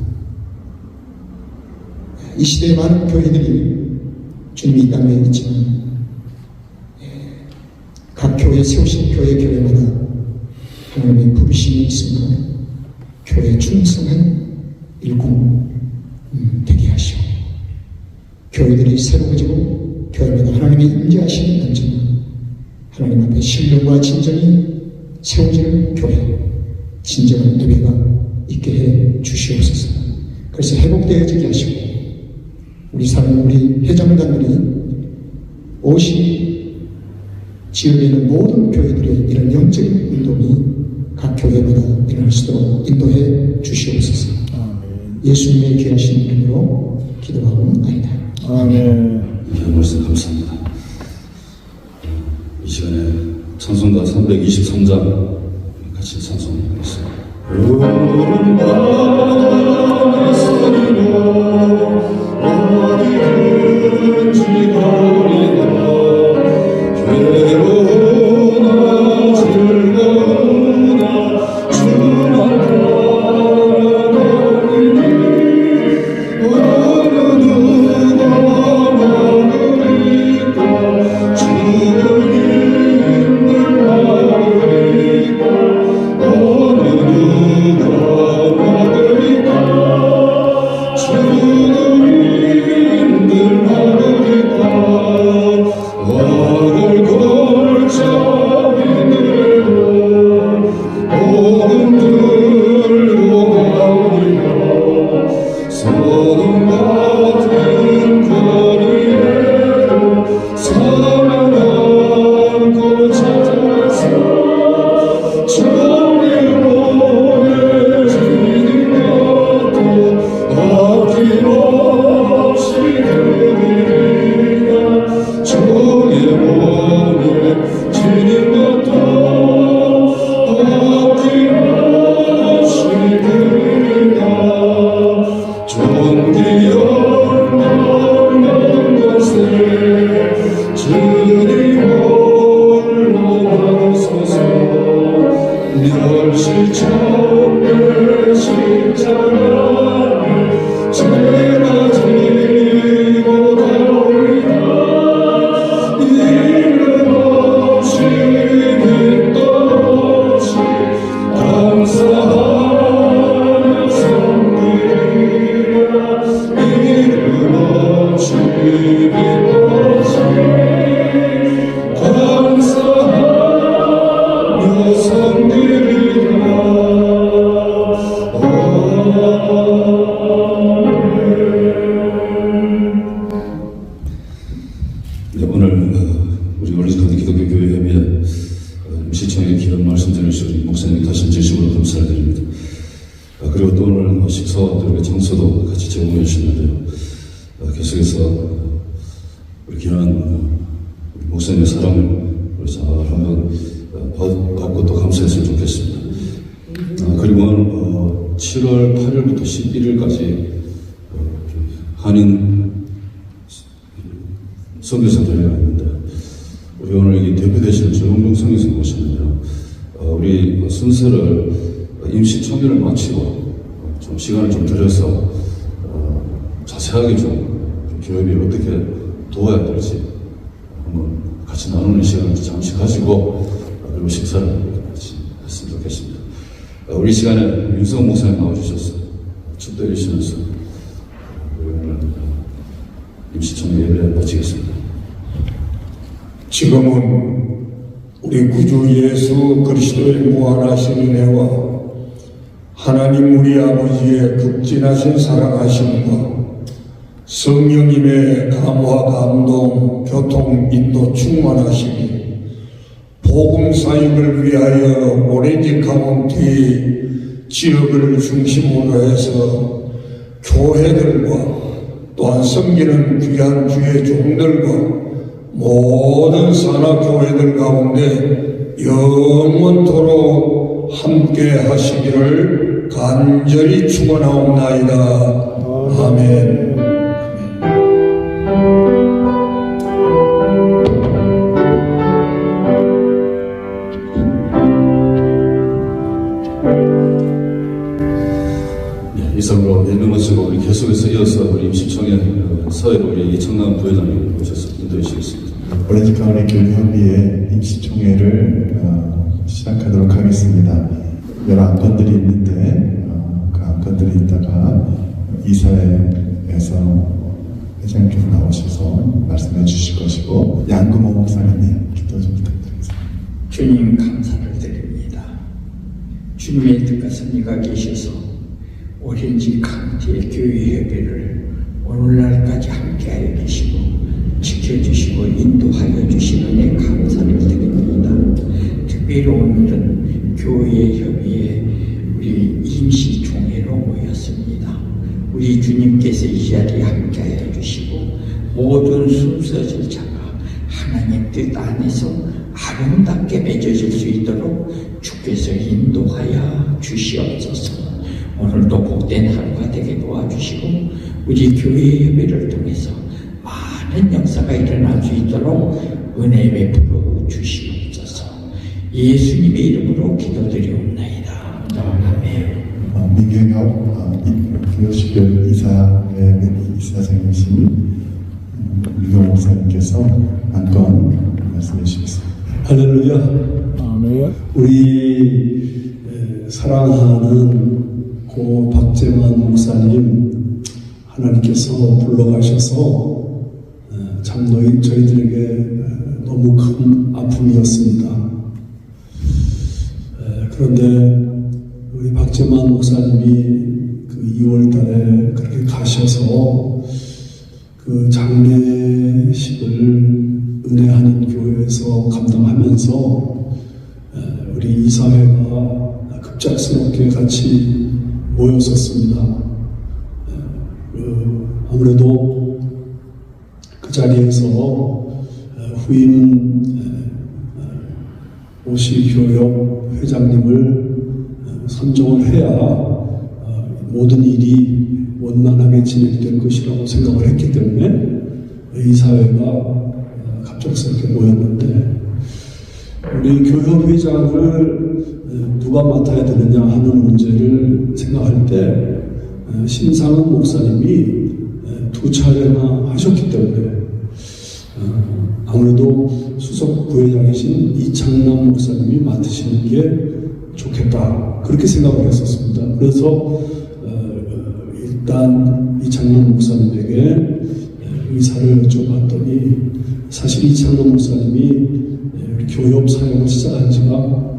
이 시대의 많은 교회들이 주님이 이 땅에 있지만 각 교회 세우신 교회마다 하나님의 부르심이 있으므로 교회에 충성한 일꾼 되게 하시고, 교회들이 새로워지고 교회마다 하나님의 임재하시는 언제나 하나님 앞에 신령과 진정이 세워지는 교회, 진정한 예배가 있게 해 주시옵소서. 그래서 회복되어지게 하시고, 우리 사람, 우리 회장단들이 오시 지역에 있는 모든 교회들의 이런 영적인 운동이 각 교회마다 일어날 수 있도록 인도해 주시옵소서. 아멘. 예수님의 귀하신 이름으로 기도하옵나이다. 아멘. 귀한 말씀 감사합니다. 이 시간에 찬송가 323장 같이 찬송하겠습니다. 푸른 바람의 소리로 어디든지 가리라. 괴로우나 즐거우나 주만 바라보니 어느 누가 막으리까. 주를 힘들 막으리까. 어느 누가 막으리까. 주를 힘들 막으리까. 왕을 걸자 비늘로 복음 들고 나오리라. 소금 같은 거리에로 사랑 안고 찾아서 주의 몸에 지닌 것도 아낌없이 드리리라. 주의 몸에 지닌 것도 아낌없이 드리리라. 존귀 영광 곳에 주님 홀로 나서서 멸실천의 십자가를 제가 지고 가오리라. 이름 없이 빚도 없이 감사하며 섬기리라. 이름 없이 빚도 없이 감사하며 섬기리라. 그리고 또 오늘 식사와 또 장소도 같이 제공해 주셨는데요. 계속해서 우리 귀한 목사님의 사랑을 우리 잘 한번 받고 또 감사했으면 좋겠습니다. 그리고 오늘 7월 8일부터 11일까지 한인 선교사 대회가 있는데 우리 오늘 이 대표되시는 조용종 선교사님 모셨는데요. 우리 순서를 임시총회를 마치고 좀 시간을 좀 들여서 자세하게 좀 교회에 어떻게 도와야 될지 한번 같이 나누는 시간을 잠시 가지고 그리고 식사를 같이 했으면 좋겠습니다. 우리 시간에 윤성 목사님 나와주셔서 축도해 주시면서 오늘 임시총회 예배 마치겠습니다. 지금은 우리 구주 예수 그리스도의 무한하신 은혜와 하나님 우리 아버지의 극진하신 사랑하심과 성령님의 감화 감동 교통 인도 충만하심이 복음 사역을 위하여 오렌지 카운티 지역을 중심으로 해서 교회들과 또한 섬기는 귀한 주의 종들과 모든 산하교회들 가운데 영원토록 함께 하시기를 간절히 축원하옵나이다. 아멘. 이상으로 예배 마치고 우리 계속해서 이어서 우리 임시총회 사회로 우리 이청남 부회장님 모셔서 인도해 주시겠습니다. 오렌지 카운티 교회협의회 임시총회를 시작하도록 하겠습니다. 여러 안건들이 있는데 그 안건들이 있다가 이사회에서 회장님께서 나오셔서 말씀해 주실 것이고 양금호 목사님 기도 좀 부탁드리겠습니다. 주님 감사를 드립니다. 주님의 뜻과 섭리가 계셔서 오렌지 카운티의 교회 협의를 오늘날까지 함께하여 계시고 지켜주시고 인도하여 주신 은혜 감사를 드립니다. 특별히 오늘은 교회 협의회 우리 임시총회로 모였습니다. 우리 주님께서 이 자리에 함께하여 주시고 모든 순서 절차가 하나님 뜻 안에서 아름답게 맺어질 수 있도록 주께서 인도하여 주시옵소서. 오늘도 복된 하루가 되게 도와주시고 우리 교회 예배를 통해서 많은 역사가 일어날 수 있도록 은혜 베풀어 주시옵소서. 예수님의 이름으로 기도드리옵나이다. 아멘. 민경혁 교육식별 이사회 이사장이신 유경 목사님께서 안건 말씀해 주시겠습니다. 할렐루야. 아멘. 우리 사랑하는 고 박재만 목사님 하나님께서 불러가셔서 참 저희들에게 너무 큰 아픔이었습니다. 그런데 우리 박재만 목사님이 그 2월 달에 그렇게 가셔서 그 장례식을 은혜하는 교회에서 감당하면서 우리 이사회가 급작스럽게 같이 모였었습니다. 아무래도 그 자리에서 후임 오시교역 회장님을 선정을 해야 모든 일이 원만하게 진행될 것이라고 생각을 했기 때문에 이 사회가 갑작스럽게 모였는데 우리 교협 회장을 누가 맡아야 되느냐 하는 문제를 생각할 때 신상은 목사님이 2차례나 하셨기 때문에 아무래도 수석 부회장이신 이창남 목사님이 맡으시는 게 좋겠다 그렇게 생각을 했었습니다. 그래서 일단 이창남 목사님에게 의사를 여쭤봤더니 사실 이창남 목사님이 교협 사역을 시작한 지가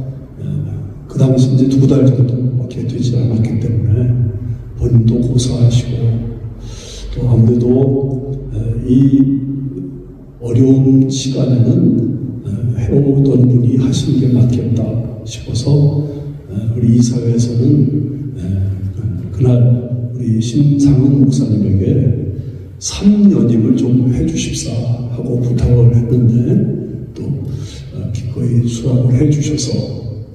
그 당시 이제 2달 정도밖에 되지 않았기 때문에 본인도 고사하시고 또 아무래도 이 어려운 시간에는 해오던 분이 하시는 게 맞겠다 싶어서 우리 이사회에서는 그날 우리 심상은 목사님에게 3연임을 좀 해주십사 하고 부탁을 했는데 또 기꺼이 수락을 해주셔서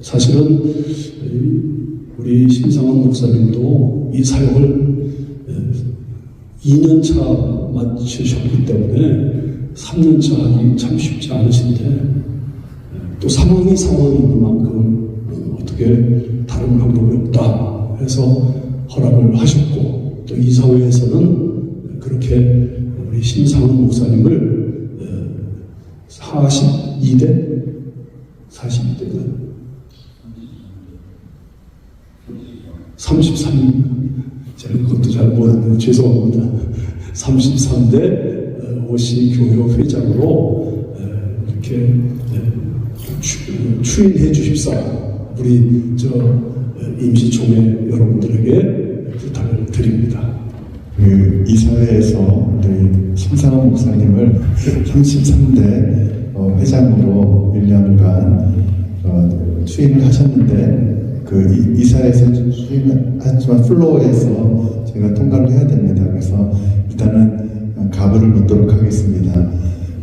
사실은 우리 심상은 목사님도 이 사역을 2년차 마치셨기 때문에 3년차 하기 참 쉽지 않으신데 또 상황인 만큼 어떻게 다른 방법이 없다 해서 허락을 하셨고 또 이 사회에서는 그렇게 우리 심상은 목사님을 42대는 33, 제가 그것도 잘 모르는데 죄송합니다. 33대 OC 교회로 회장으로 이렇게 추인해 주십사 우리 임시총회 여러분들에게 부탁을 드립니다. 이 사회에서 우리 심상은 목사님을 33대 회장으로 1년간 추임을 하셨는데 이 사회에서 추임을 하지만 플로어에서 제가 통과를 해야 됩니다. 그래서 일단은 가부를 묻도록 하겠습니다.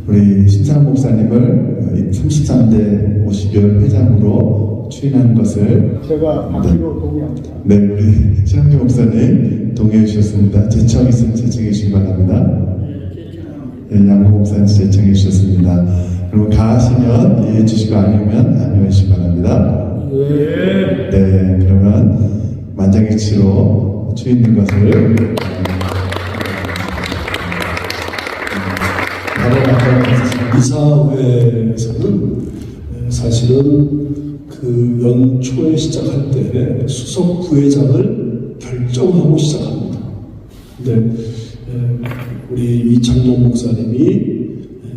우리 심상은 목사님을 33대 오시교회 회장으로 추임하는 것을 제가 받기로 동의합니다. 네, 우리 신학규 목사님 동의해 주셨습니다. 제청 있으면 제청해 주시기 바랍니다. 네, 양호 목사님 제청해 주셨습니다. 그리고 가하시면 예 주시고 아니면 아니해 주시기 바랍니다. 네, 그러면 만장일치로 추임된 것을 바로 하도록 하겠습니다. 이사회에서는 사실은 그 연초에 시작할 때 수석 부회장을 결정하고 시작합니다. 근데 우리 이창남 목사님이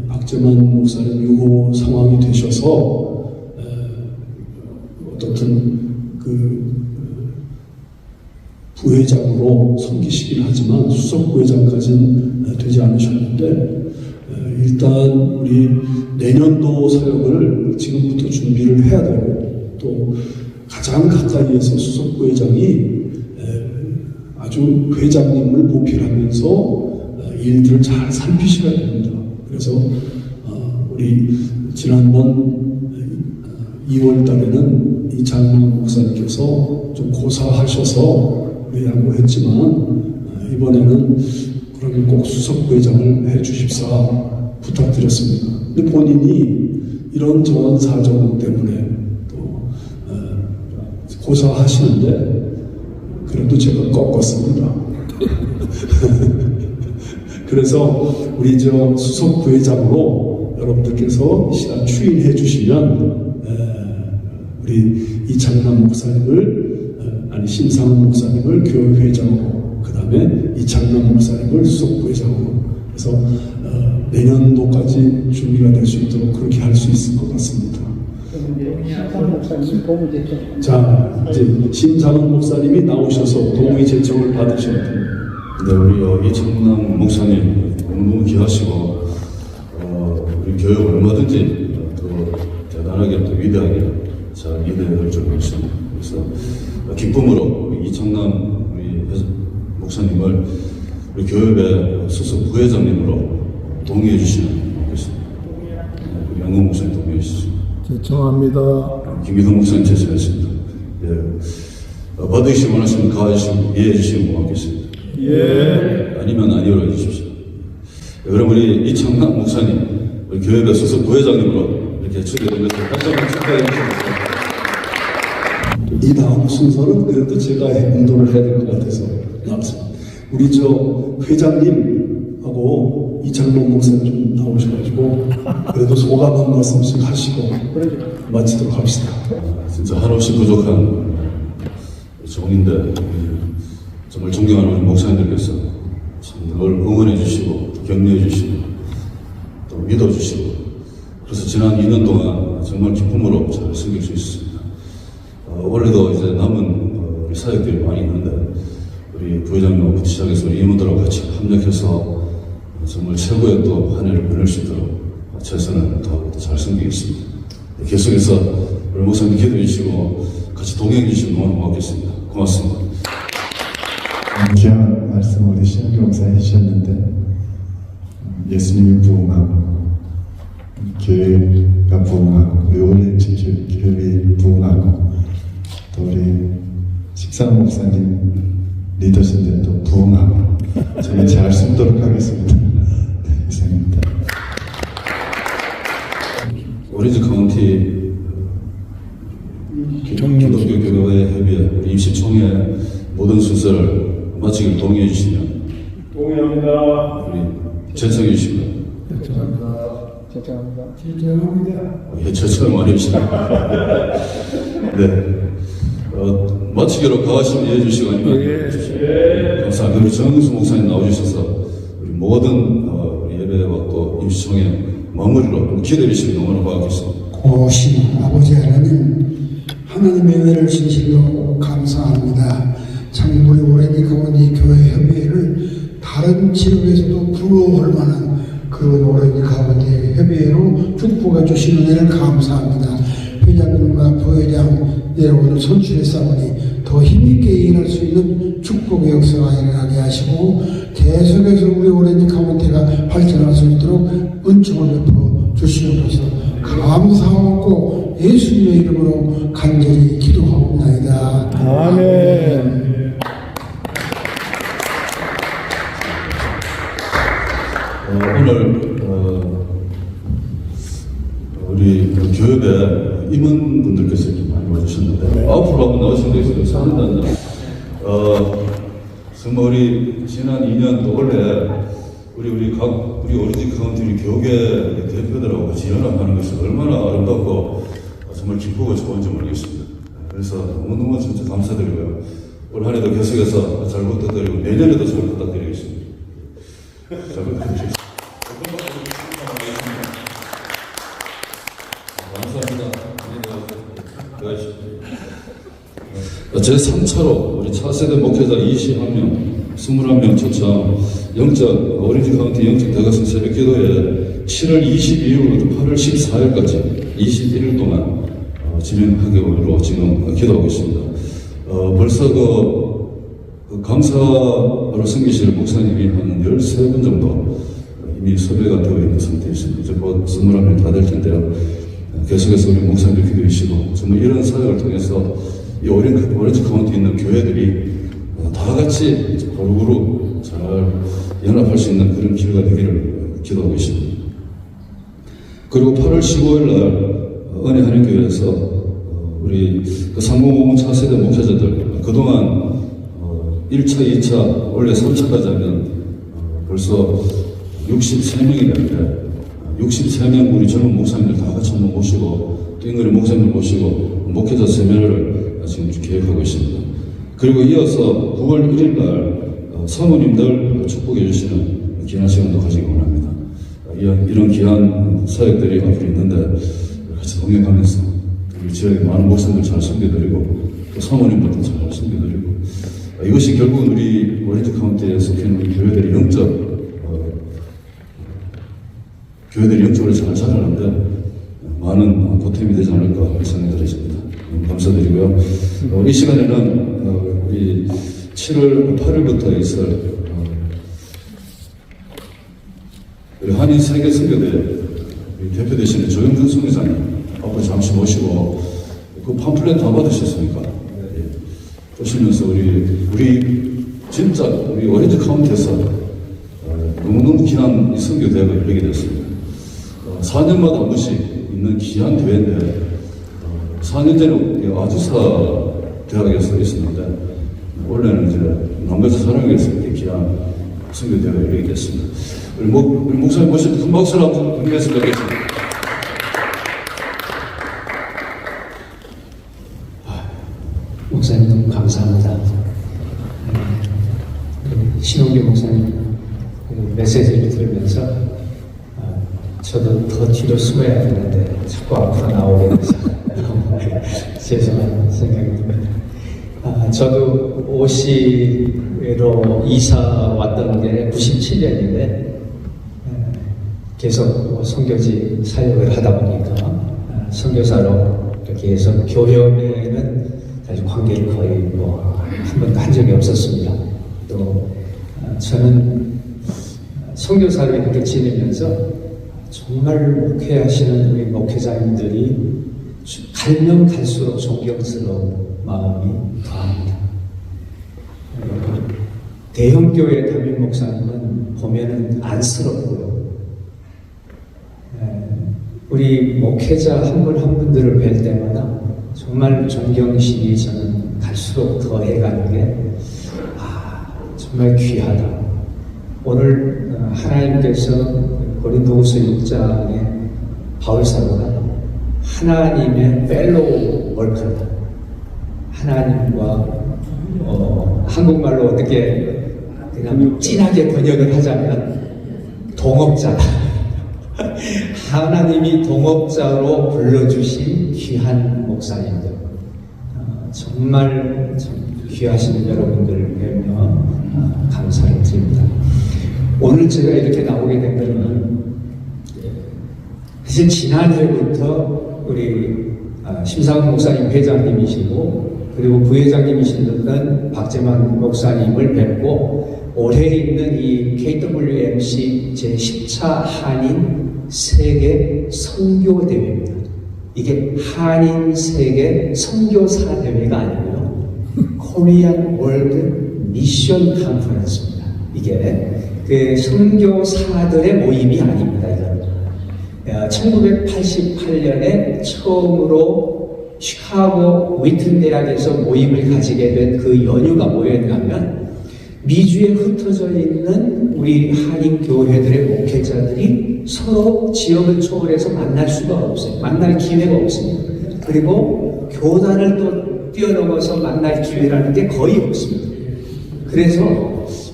박재만 목사님 유고 상황이 되셔서 어떻든 그 부회장으로 섬기시긴 하지만 수석 부회장까지는 되지 않으셨는데 일단 우리 내년도 사역을 지금부터 준비를 해야 되고 또 가장 가까이에서 수석 부회장이 아주 회장님을 모필하면서 일들을 잘 살피셔야 됩니다. 그래서 우리 지난번 2월 달에는 이창남 목사님께서 좀 고사하셔서 양보했지만 이번에는 그러면 꼭 수석 부회장을 해 주십사 부탁드렸습니다. 근데 본인이 이런저런 사정 때문에 또 고사하시는데 그래도 제가 꺾었습니다. 그래서 우리 수석 부회장으로 여러분들께서 시간 추인해 주시면 우리 이창남 목사님을 심상은 목사님을 교회 회장으로 그 다음에 이창남 목사님을 수석 부회장으로 그래서 내년도까지 준비가 될 수 있도록 그렇게 할 수 있을 것 같습니다. 심상은 목사님 도움이 됐죠. 자, 이제 심상은 목사님이 나오셔서 동의 제청을 받으셔야 됩니다. 네, 우리 이창남 목사님 너무 귀하시고 우리 교회 얼마든지 더 대단하게 또 위대하게 잘 이끌어낼 줄 믿습니다. 그래서 기쁨으로 우리 이창남 우리 목사님을 우리 교회 수석 부회장님으로 동의해 주시면 좋겠습니다. 우리 양호 목사님 동의해 주시죠. 제청합니다. 김기동 목사님 제청했습니다. 예. 받으시기 원하시면 가해주시면 이해해 주시면 고맙겠습니다. 예. 아니면 아니로 해주십시오. 그럼 우리 이창남 목사님 우리 교회 수석 부회장님으로 이렇게 추대되면서 다시 한번 축하해 주시겠습니다. 이 다음 순서는 그래도 제가 인도를 해야 될 것 같아서 나왔습니다. 우리 회장님하고 이창동 목사님 좀 나오셔가지고 그래도 소감 한 말씀씩 하시고 마치도록 합시다. 진짜 한없이 부족한 종인데 정말 존경하는 우리 목사님들께서 참 늘 응원해 주시고 격려해 주시고 또 믿어 주시고 그래서 지난 2년 동안 정말 기쁨으로 잘 섬길 수 있습니다. 원래도 이제 남은 우리 사역들이 많이 있는데 우리 부회장님하고 시작해서 우리 임원들하고 같이 협력해서 정말 최고의 또 한 해를 보낼 수 있도록 최선을 더 잘 섬기겠습니다. 계속해서 우리 목사님 기도해 주시고 같이 동행해 주시면 너무 고맙겠습니다. 고맙습니다. 귀한 말씀 우리 신영기 목사 해주셨는데 예수님이 부흥하고 교회가 부흥하고 우리 올림픽 교회 부흥하고 또 우리 식상 목사님 리더신들 또 부흥하고 저희 잘 숨도록 하겠습니다. 네, 이상입니다. 오렌지 카운티 기독교 교회 협의회 우리 임시총회 모든 순서를 마치기를 동의해 주시면 동의합니다. 우리 제청해 주시고요. 예, 제청을 많이 해주시네요. 네. 마치기로 가하시면 이해해 주시고 아니면 감사합니다. 우리 정수 목사님 나와주셔서 우리 모든 우리 예배와 또 임시총회 마무리로 기대해 주시면 너무나 고맙겠습니다. 고신 아버지 하나님, 하나님의 은혜를 진실로 감사합니다. 참 우리 오렌지 카운티 교회 협의회를 다른 지역에서도 부러워할 만한 그런 오렌지 카운티 협의회로 축복해 주신 은혜를 감사합니다. 회장님과 부회장 여러분을 선출했사오니 더 힘있게 일할 수 있는 축복의 역사가 일어나게 하시고 계속해서 우리 오렌지 카운티가 발전할 수 있도록 은총을 베풀어 주시옵소서. 감사하고 예수님의 이름으로 간절히 기도하옵나이다. 아멘. 오늘 우리 교육에 임원분들께서 이렇게 많이 와주셨는데 앞으로 한번 나오신 데 있어요. 사는단다. 정말 우리 지난 2년 원래 우리 오렌지 카운티 우리 교계 대표들하고 같이 연합하는 것이 얼마나 아름답고 정말 기쁘고 좋은지 모르겠습니다. 그래서 너무너무 진짜 감사드리고요. 올 한 해도 계속해서 잘 부탁드리고 내년에도 잘 부탁드리겠습니다. 잘 부탁드리겠습니다. 감사합니다. 제3차로 우리 차세대 목회자 21명, 21명 초청 영적 오렌지 카운티 영적 대가성 새벽 기도회 7월 22일부터 8월 14일까지 21일 동안 진행하기로 지금 기도하고 있습니다. 벌써 그 강사로 섬기실 목사님이 한 13분 정도 이미 섭외가 되어 있는 상태에 있습니다. 이제 곧 21명 다 될 텐데요. 계속해서 우리 목사님들 기도해 주시고 정말 이런 사역을 통해서 이 오렌지 카운티 있는 교회들이 다 같이 고루고루 잘 연합할 수 있는 그런 기회가 되기를 기도하고 있습니다. 그리고 8월 15일 날 은혜 한인교회에서 우리 그 상공공원 차세대 목회자들 그동안 1차, 2차, 원래 3차까지 하면 벌써 63명이 되는데 63명 우리 젊은 목사님들 다 같이 한번 모시고 또 인근의 목사님들 모시고 목회자 세미나를 지금 계획하고 있습니다. 그리고 이어서 9월 1일 날 사모님들 축복해 주시는 귀한 시간도 가지기 원합니다. 이런 귀한 사역들이 앞으로 있는데 같이 동행하면서 우리 지역의 많은 목사님들 잘 섬겨드리고 또 사모님들도 잘 섬겨드리고 이것이 결국은 우리 오렌지 카운티에 속해있는 우리 교회들이 영적으로 잘 자라는데 많은 보탬이 되지 않을까 생각이 드립니다. 감사드리고요. 이 시간에는 우리 7월 8일부터 있을 우리 한인 세계 선교대 대표 되시는 조영준 선교사님 앞으로 잠시 모시고 그 팜플렛 다 받으셨습니까? 예. 보시면서 우리 진짜 우리 오렌지 카운티에서 너무너무 귀한 이 선교대회가 열리게 됐습니다. 4년마다 한 번씩 있는 귀한 대회인데 4년 전에 아주사 대학에서 있었는데 원래는 이제 남가주 사랑에서 이렇게 귀한 선교대회가 열리게 됐습니다. 우리 목사님 모실 때 큰 박수를 한번 드리면서 뵙겠습니다. 목사님 너무 감사합니다. 신홍기 목사님 메시지를 들으면서 저도 더 뒤로 숨어야 되는데 자꾸 앞으로 나오게 돼서 죄송한 생각이 듭니다. 저도 오시로 이사 왔던 게 97년인데 계속 선교지 사역을 하다 보니까 선교사로 이렇게 해서 교회에는 사실 관계를 거의 한 번도 한 적이 없었습니다. 또 저는 선교사로 이렇게 지내면서 정말 목회하시는 우리 목회자님들이 갈면 갈수록 존경스러운 마음이 더합니다. 대형교회 담임 목사님은 보면은 안쓰럽고요. 우리 목회자 한 분 한 분들을 뵐 때마다 정말 존경심이 저는 갈수록 더해가는 게 정말 귀하다. 오늘 하나님께서 고린도후서 6장에 바울 사도가 하나님의 펠로우 월커다. 하나님과 한국말로 어떻게 그냥 진하게 번역을 하자면 동업자다. 하나님이 동업자로 불러주신 귀한 목사님들, 정말 귀하신 여러분들을 뵈며 감사를 드립니다. 오늘 제가 이렇게 나오게 된 것은 사실 지난해부터 우리 심상훈 목사님 회장님이시고 그리고 부회장님이신 박재만 목사님을 뵙고 올해 있는 이 KWMC 제10차 한인 세계 선교대회입니다. 이게 한인 세계 선교사 대회가 아니고요. 코리안 월드 미션 컨퍼런스입니다. 이게 그 선교사들의 모임이 아닙니다. 이건 1988년에 처음으로 시카고 위튼 대학에서 모임을 가지게 된 그 연유가 뭐였냐면 미주에 흩어져 있는 우리 한인 교회들의 목회자들이 서로 지역을 초월해서 만날 수가 없어요. 만날 기회가 없습니다. 그리고 교단을 또 뛰어넘어서 만날 기회라는 게 거의 없습니다. 그래서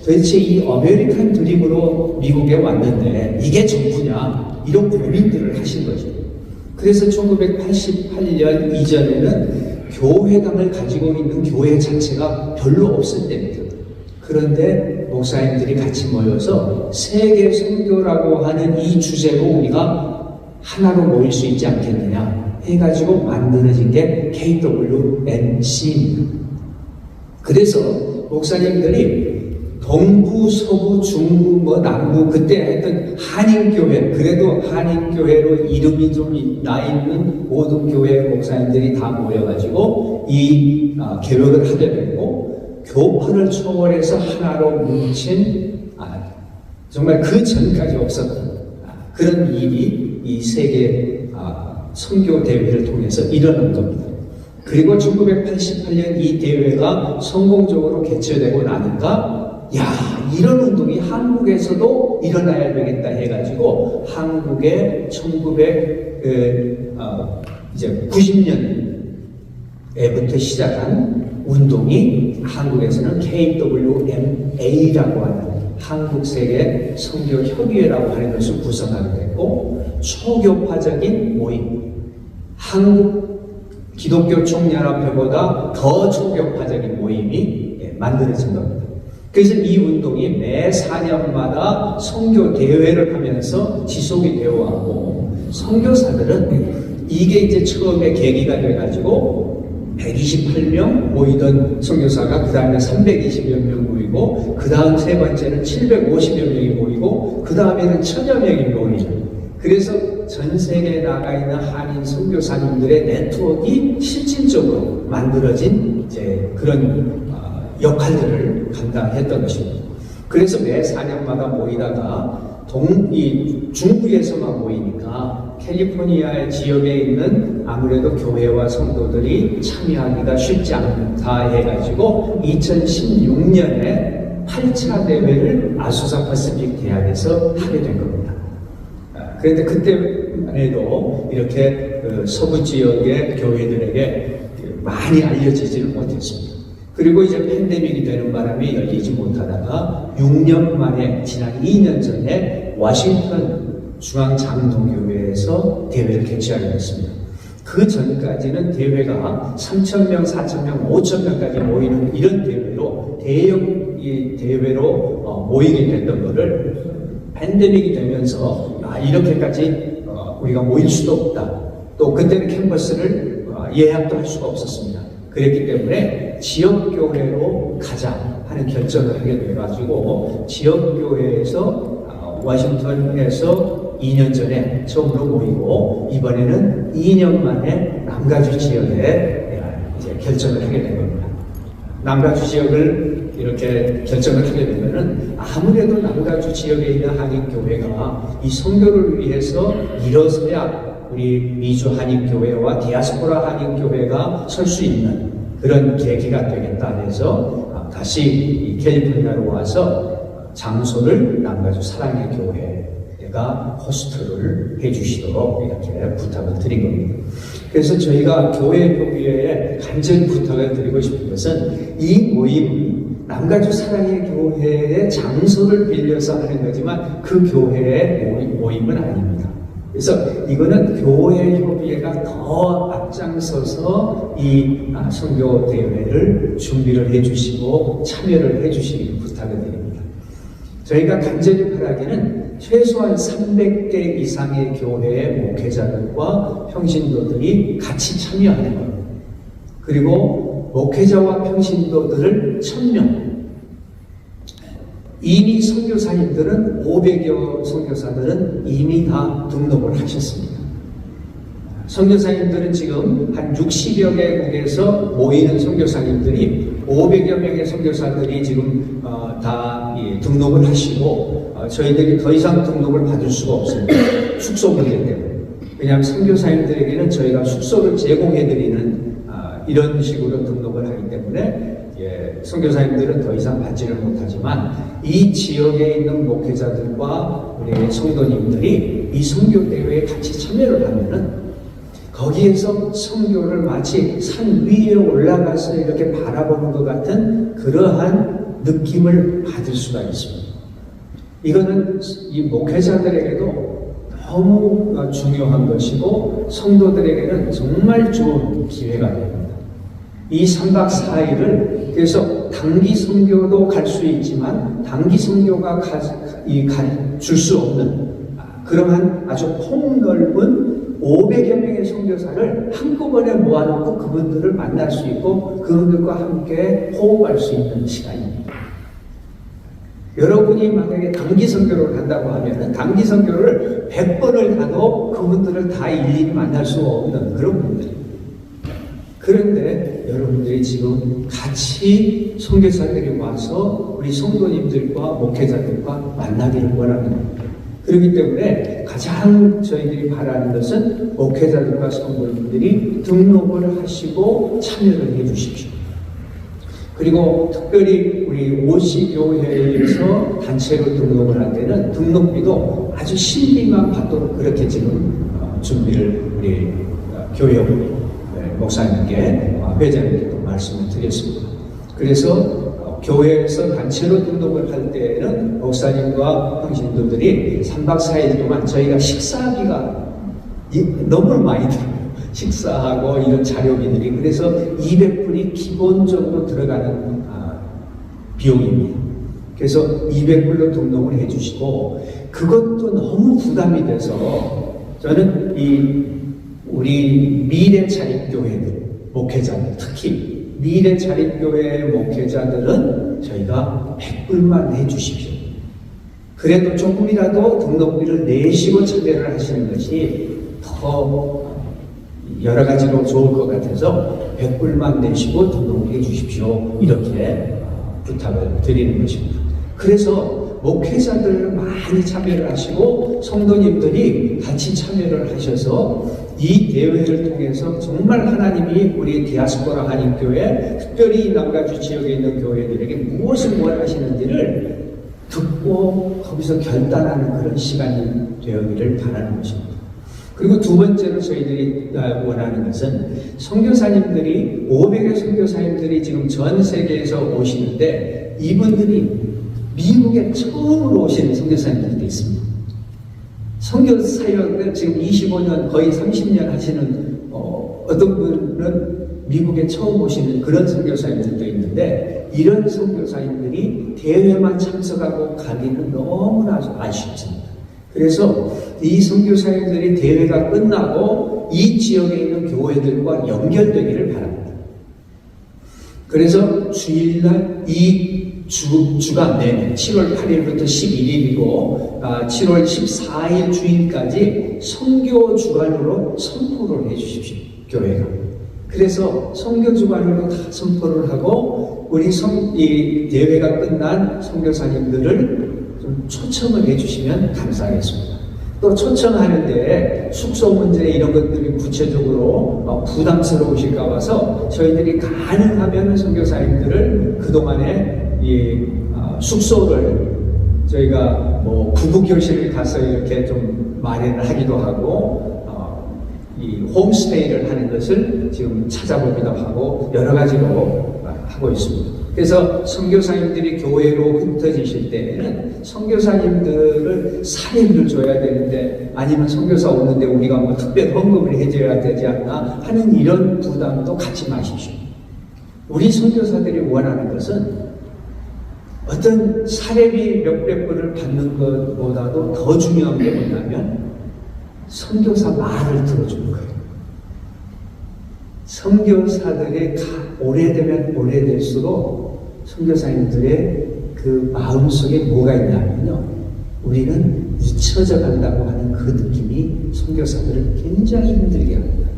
도대체 이 아메리칸 드림으로 미국에 왔는데 이게 전부냐 이런 고민들을 하신 거죠. 그래서 1988년 이전에는 교회당을 가지고 있는 교회 자체가 별로 없을 때입니다. 그런데 목사님들이 같이 모여서 세계 선교라고 하는 이 주제로 우리가 하나로 모일 수 있지 않겠느냐 해가지고 만들어진 게 KWMC입니다. 그래서 목사님들이 동부, 서부, 중부, 남부 그때 했던 한인교회, 그래도 한인교회로 이름이 좀 나 있는 모든 교회 목사님들이 다 모여가지고 이 계획을 하게 됐고 교파를 초월해서 하나로 뭉친 정말 그 전까지 없었던 그런 일이 이 세계 선교 대회를 통해서 일어난 겁니다. 그리고 1988년 이 대회가 성공적으로 개최되고 나니까 이런 운동이 한국에서도 일어나야 되겠다 해가지고 한국에 1990년에부터 시작한 운동이 한국에서는 KWMA라고 하는 한국세계 선교협의회라고 하는 것을 구성하게 됐고 초교파적인 모임, 한국 기독교 총연합회보다 더 초교파적인 모임이 만들어진 겁니다. 그래서 이 운동이 매 4년마다 선교 대회를 하면서 지속이 되어 왔고 선교사들은 이게 이제 처음에 계기가 돼가지고 128명 모이던 선교사가 그 다음에 320여 명 모이고 그 다음 세 번째는 750여 명이 모이고 그 다음에는 1000여 명이 모이죠. 그래서 전 세계에 나가 있는 한인 선교사님들의 네트워크가 실질적으로 만들어진 이제 그런 역할들을 감당했던 것입니다. 그래서 매 4년마다 모이다가 중부에서만 모이니까 캘리포니아 지역에 있는 아무래도 교회와 성도들이 참여하기가 쉽지 않다 해가지고 2016년에 8차 대회를 아수사 퍼시픽 대학에서 하게 된 겁니다. 그런데 그때만 해도 이렇게 서부 지역의 교회들에게 많이 알려지지는 못했습니다. 그리고 이제 팬데믹이 되는 바람에 열리지 못하다가 6년 만에 지난 2년 전에 워싱턴 중앙장로교회에서 대회를 개최하게 됐습니다. 그 전까지는 대회가 3,000명, 4,000명, 5,000명까지 모이는 이런 대회로 대형 대회로 모이게 됐던 것을 팬데믹이 되면서 이렇게까지 우리가 모일 수도 없다. 또 그때는 캠퍼스를 예약도 할 수가 없었습니다. 그랬기 때문에 지역교회로 가자 하는 결정을 하게 돼가지고 지역교회에서 워싱턴에서 2년 전에 처음으로 모이고 이번에는 2년 만에 남가주 지역에 이제 결정을 하게 된 겁니다. 남가주 지역을 이렇게 결정을 하게 되면은 아무래도 남가주 지역에 있는 한인교회가 이 선교를 위해서 일어서야 우리 미주 한인교회와 디아스포라 한인교회가 설 수 있는 그런 계기가 되겠다 해서 다시 이 캘리포니아로 와서 장소를 남가주 사랑의 교회가 호스트를 해주시도록 이렇게 부탁을 드린 겁니다. 그래서 저희가 교회 협의회에 간절히 부탁을 드리고 싶은 것은 이 모임이 남가주 사랑의 교회의 장소를 빌려서 하는 거지만 그 교회의 모임은 아닙니다. 그래서 이거는 교회 협의회가 더 앞장서서 이 선교 대회를 준비를 해주시고 참여를 해주시길 부탁을 드립니다. 저희가 간절히 바라기는 최소한 300개 이상의 교회의 목회자들과 평신도들이 같이 참여하는 것. 그리고 목회자와 평신도들을 1000명. 이미 선교사님들은 500여 선교사들은 이미 다 등록을 하셨습니다. 선교사님들은 지금 한 60여 개국에서 모이는 선교사님들이 500여 명의 선교사들이 지금 다 등록을 하시고 저희들이 더 이상 등록을 받을 수가 없습니다. 숙소 문제 때문에. 왜냐하면 선교사님들에게는 저희가 숙소를 제공해드리는 이런 식으로 등록을 하기 때문에 선교사님들은 더 이상 받지를 못하지만 이 지역에 있는 목회자들과 우리 성도님들이 이 선교대회에 같이 참여를 하면은 거기에서 선교를 마치 산 위에 올라가서 이렇게 바라보는 것 같은 그러한 느낌을 받을 수가 있습니다. 이거는 이 목회자들에게도 너무 중요한 것이고 성도들에게는 정말 좋은 기회가 됩니다. 이 3박 4일을 그래서 단기 선교도 갈 수 있지만 단기 선교가 줄 수 없는 그러한 아주 폭넓은 500여 명의 선교사를 한꺼번에 모아놓고 그분들을 만날 수 있고 그분들과 함께 호흡할 수 있는 시간입니다. 여러분이 만약에 단기 선교를 한다고 하면 단기 선교를 100번을 가도 그분들을 다 일일이 만날 수 없는 그런 분들입니다. 그런데 여러분들이 지금 같이 선교사들이 와서 우리 성도님들과 목회자들과 만나기를 원하는 겁니다. 그렇기 때문에 가장 저희들이 바라는 것은 목회자들과 성도님들이 등록을 하시고 참여를 해 주십시오. 그리고 특별히 우리 OC교회에서 단체로 등록을 할 때는 등록비도 아주 신비만 받도록 그렇게 지금 준비를 우리 교회 목사님께 회장님께도 말씀을 드렸습니다. 그래서 교회에서 단체로 등록을 할 때는 목사님과 평신도들이 3박 4일 동안 저희가 식사비가 너무 많이 들어요. 식사하고 이런 자료비들이 그래서 200불이 기본적으로 들어가는 비용입니다. 그래서 200불로 등록을 해주시고 그것도 너무 부담이 돼서 저는 우리 미래 자립교회들 목회자들 특히 미래 자립교회 목회자들은 저희가 100불만 내주십시오. 그래도 조금이라도 등록비를 내시고 참여를 하시는 것이 더 여러 가지로 좋을 것 같아서 100불만 내시고 등록해 주십시오. 이렇게 부탁을 드리는 것입니다. 그래서 목회자들 많이 참여를 하시고 성도님들이 같이 참여를 하셔서 이 대회를 통해서 정말 하나님이 우리 디아스포라 한인교회 특별히 남가주 지역에 있는 교회들에게 무엇을 원하시는지를 듣고 거기서 결단하는 그런 시간이 되어기를 바라는 것입니다. 그리고 두 번째로 저희들이 원하는 것은 선교사님들이 500의 선교사님들이 지금 전 세계에서 오시는데 이분들이 미국에 처음으로 오시는 선교사님들도 있습니다. 선교 사역을 지금 25년 거의 30년 하시는 어떤 분은 미국에 처음 오시는 그런 선교사님들도 있는데 이런 선교사님들이 대회만 참석하고 가기는 너무나 아쉽습니다. 그래서 이 선교사님들이 대회가 끝나고 이 지역에 있는 교회들과 연결되기를 바랍니다. 그래서 주일날 이 주간 내내 7월 8일부터 11일이고 7월 14일 주일까지 선교 주간으로 선포를 해주십시오. 교회가. 그래서 선교 주간으로 다 선포를 하고 우리 이 대회가 끝난 선교사님들을 좀 초청을 해주시면 감사하겠습니다. 또 초청하는데 숙소 문제 이런 것들이 구체적으로 부담스러우실까 봐서 저희들이 가능하면 선교사님들을 그동안에 이 숙소를 저희가 뭐 부부교실을 가서 이렇게 좀 마련을 하기도 하고 이 홈스테이를 하는 것을 지금 찾아보기도 하고 여러 가지로 하고 있습니다. 그래서 선교사님들이 교회로 흩어지실 때에는 선교사님들을 사례를 줘야 되는데 아니면 선교사 오는데 우리가 뭐 특별 헌금을 해줘야 되지 않나 하는 이런 부담도 갖지 마십시오. 우리 선교사들이 원하는 것은 어떤 사례비 몇백 불을 받는 것보다도 더 중요한 게 뭐냐면 선교사 말을 들어주는 거예요. 선교사들이 오래되면 오래될수록 선교사님들의 그 마음속에 뭐가 있냐면요, 우리는 잊혀져 간다고 하는 그 느낌이 선교사들을 굉장히 힘들게 합니다.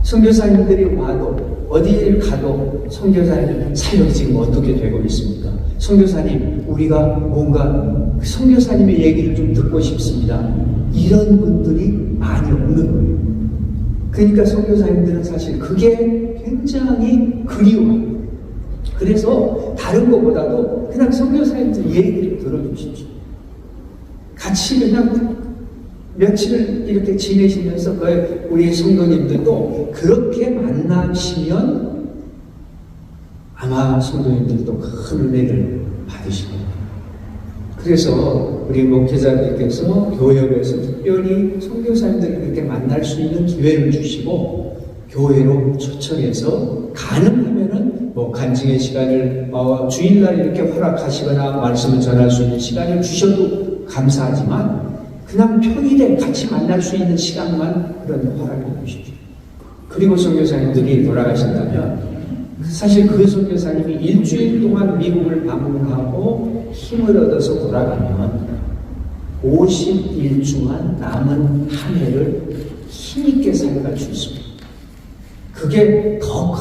선교사님들이 와도 어디를 가도 선교사님 사역이 지금 어떻게 되고 있습니까? 선교사님 우리가 뭔가 선교사님의 얘기를 좀 듣고 싶습니다. 이런 분들이 많이 없는 거예요. 그러니까 선교사님들은 사실 그게 굉장히 그리워요. 그래서 다른 것보다도 그냥 선교사님들 얘기를 들어주십시오. 같이 그냥 며칠을 이렇게 지내시면서 우리 성도님들도 그렇게 만나시면 아마 성도님들도 큰 은혜를 받으실 겁니다. 그래서 우리 목회자들께서 교회에서 특별히 선교사님들을 이렇게 만날 수 있는 기회를 주시고 교회로 초청해서 가능하면은 뭐 간증의 시간을 주일날 이렇게 허락하시거나 말씀을 전할 수 있는 시간을 주셔도 감사하지만 그냥 평일에 같이 만날 수 있는 시간만 그런 허락을 주십시오. 그리고 선교사님들이 돌아가신다면 사실 그 선교사님이 일주일 동안 미국을 방문하고 힘을 얻어서 돌아가면 51주간 남은 한 해를 힘있게 살아갈 수 있습니다. 그게 더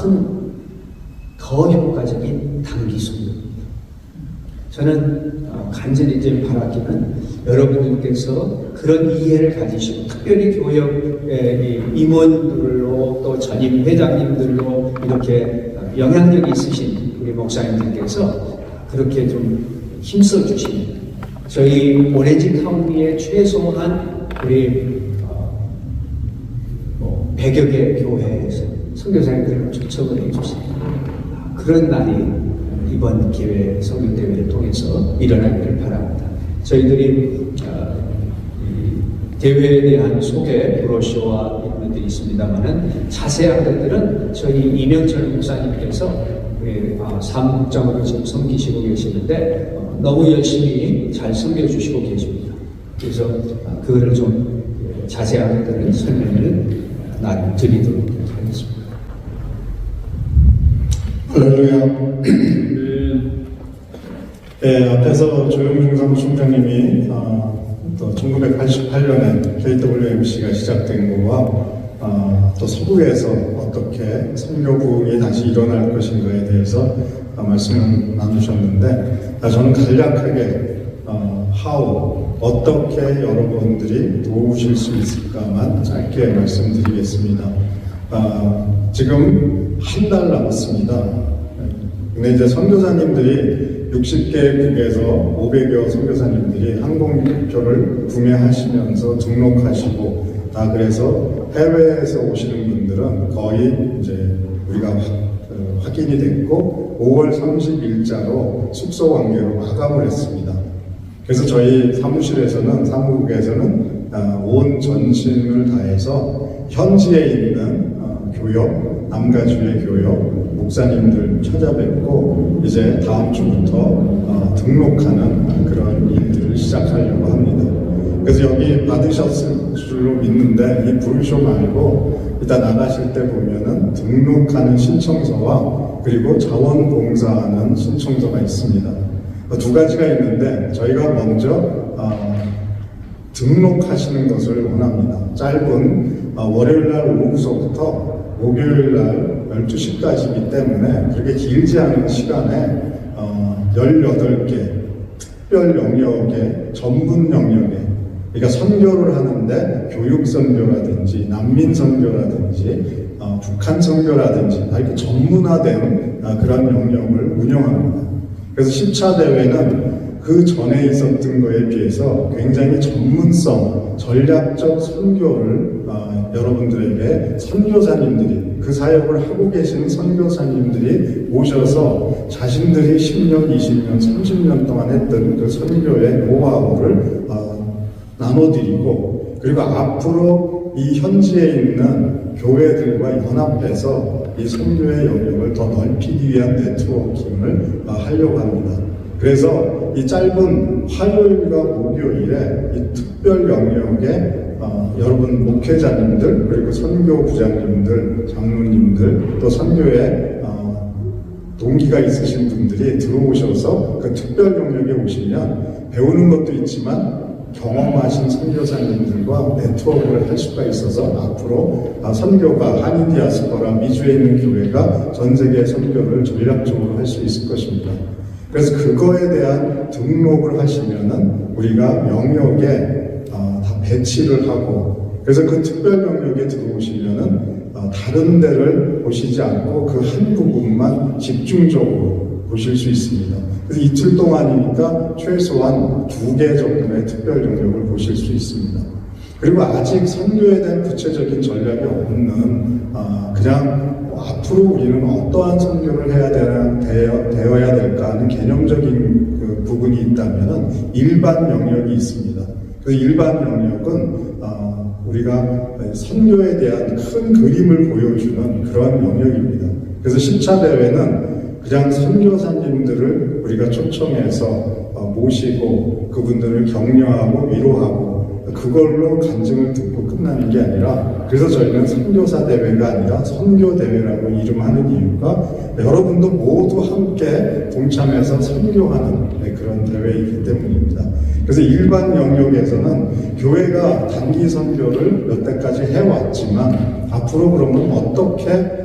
효과적인 단기 선교입니다. 저는 간절히 이제 바라기는 여러분들께서 그런 이해를 가지시고 특별히 교역의 임원들로 또 전임 회장님들로 이렇게 영향력이 있으신 우리 목사님들께서 그렇게 좀 힘써 주시면 저희 오렌지 카운티의 최소한 우리 100여 개 교회에서 선교사님들을 초청을 해주십니다. 그런 날이 이번 기회 선교대회를 통해서 일어나기를 바랍니다. 저희들이 대회에 대한 소개 브로셔와 이런 것들이 있습니다만은 자세한 것들은 저희 이명철 목사님께서 사무국장으로 지금 섬기시고 계시는데 너무 열심히 잘 섬겨주시고 계십니다. 그래서 그거를 좀 자세한 것들은 설명을 드리도록 하겠습니다. 할렐루야. 네, 앞에서 조영중 사무총장님이 또 1988년에 KWMC가 시작된 거와 또 서구에서 어떻게 선교부에 다시 일어날 것인가에 대해서 말씀을 나누셨는데 저는 간략하게 어떻게 여러분들이 도우실 수 있을까만 짧게 말씀드리겠습니다. 지금 한 달 남았습니다. 근데 이제 선교사님들이 60개국에서 500여 선교사님들이 항공표를 구매하시면서 등록하시고 그래서 해외에서 오시는 분들은 거의 이제 우리가 확인이 됐고 5월 30일자로 숙소 관계로 마감을 했습니다. 그래서 저희 사무국에서는 온 전심을 다해서 현지에 있는 교역, 남가주의 교역, 목사님들 찾아뵙고 이제 다음 주부터 등록하는 그런 일들을 시작하려고 합니다. 그래서 여기 받으셨을 줄로 믿는데 이 브로셔 말고 이따 나가실 때 보면은 등록하는 신청서와 그리고 자원봉사하는 신청서가 있습니다. 두 가지가 있는데 저희가 먼저 등록하시는 것을 원합니다. 짧은 월요일날 오후서부터 목요일날 12시까지이기 때문에 그렇게 길지 않은 시간에 18개 특별 영역에 전문 영역에 그러니까 선교를 하는데 교육 선교라든지 난민 선교라든지 북한 선교라든지 이렇게 전문화된 그런 영역을 운영합니다. 그래서 10차 대회는 그 전에 있었던 거에 비해서 굉장히 전문성, 전략적 선교를 여러분들에게 선교사님들이 그 사역을 하고 계신 선교사님들이 오셔서 자신들이 10년, 20년, 30년 동안 했던 그 선교의 노하우를 나눠드리고 그리고 앞으로 이 현지에 있는 교회들과 연합해서 이 선교의 영역을 더 넓히기 위한 네트워킹을 하려고 합니다. 그래서 이 짧은 화요일과 목요일에 이 특별 영역에 여러분 목회자님들 그리고 선교부장님들, 장로님들 또 선교에 동기가 있으신 분들이 들어오셔서 그 특별 영역에 오시면 배우는 것도 있지만 경험하신 선교사님들과 네트워크를 할 수가 있어서 앞으로 선교가 한인 디아스포라 미주에 있는 교회가 전 세계 선교를 전략적으로 할 수 있을 것입니다. 그래서 그거에 대한 등록을 하시면은 우리가 영역에 다 배치를 하고 그래서 그 특별 영역에 들어오시면은 다른 데를 보시지 않고 그 한 부분만 집중적으로 보실 수 있습니다. 그래서 이틀 동안이니까 최소한 2개 정도의 특별 영역을 보실 수 있습니다. 그리고 아직 선교에 대한 구체적인 전략이 없는 그냥 앞으로 우리는 어떠한 선교를 해야 되어야 될까 하는 개념적인 그 부분이 있다면 일반 영역이 있습니다. 그 일반 영역은 우리가 선교에 대한 큰 그림을 보여주는 그런 영역입니다. 그래서 10차 대회는 그냥 선교사님들을 우리가 초청해서 모시고 그분들을 격려하고 위로하고 그걸로 간증을 듣고 끝나는 게 아니라 그래서 저희는 선교사 대회가 아니라 선교 대회라고 이름하는 이유가 여러분도 모두 함께 동참해서 선교하는 그런 대회이기 때문입니다. 그래서 일반 영역에서는 교회가 단기 선교를 몇 때까지 해왔지만 앞으로 그러면 어떻게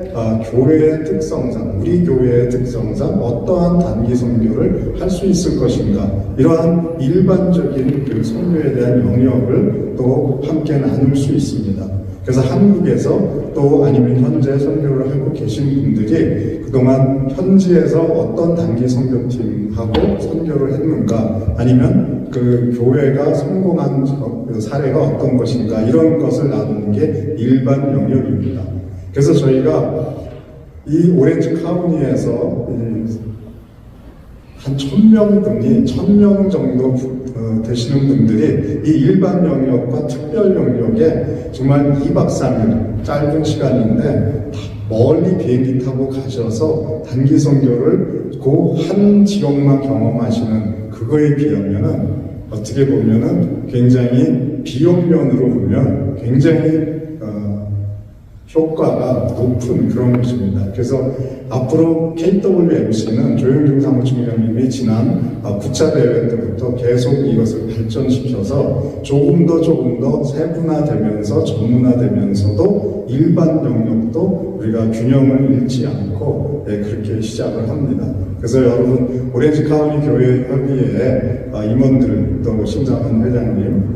교회의 특성상, 우리 교회의 특성상 어떠한 단기 선교를 할 수 있을 것인가 이러한 일반적인 그 선교에 대한 영역을 또 함께 나눌 수 있습니다. 그래서 한국에서 또 아니면 현재 선교를 하고 계신 분들이 그동안 현지에서 어떤 단기 선교팀하고 선교를 했는가 아니면 그 교회가 성공한 사례가 어떤 것인가 이런 것을 나누는 게 일반 영역입니다. 그래서 저희가 이 오렌지 카운티에서 한 1000명 정도 되시는 분들이 이 일반 영역과 특별 영역에 정말 2박 3일 짧은 시간인데 멀리 비행기 타고 가셔서 단기 선교를 그 한 지역만 경험하시는 그거에 비하면은 어떻게 보면은 굉장히 비용면으로 보면 굉장히 효과가 높은 그런 것입니다. 그래서 앞으로 KWMC는 조영중 사무총장님이 지난 9차 대회 때부터 계속 이것을 발전시켜서 조금 더 세분화되면서 전문화되면서도 일반 영역도 우리가 균형을 잃지 않고 그렇게 시작을 합니다. 그래서 여러분 오렌지 카운티 교회 협의회 임원들 또 신장한 회장님,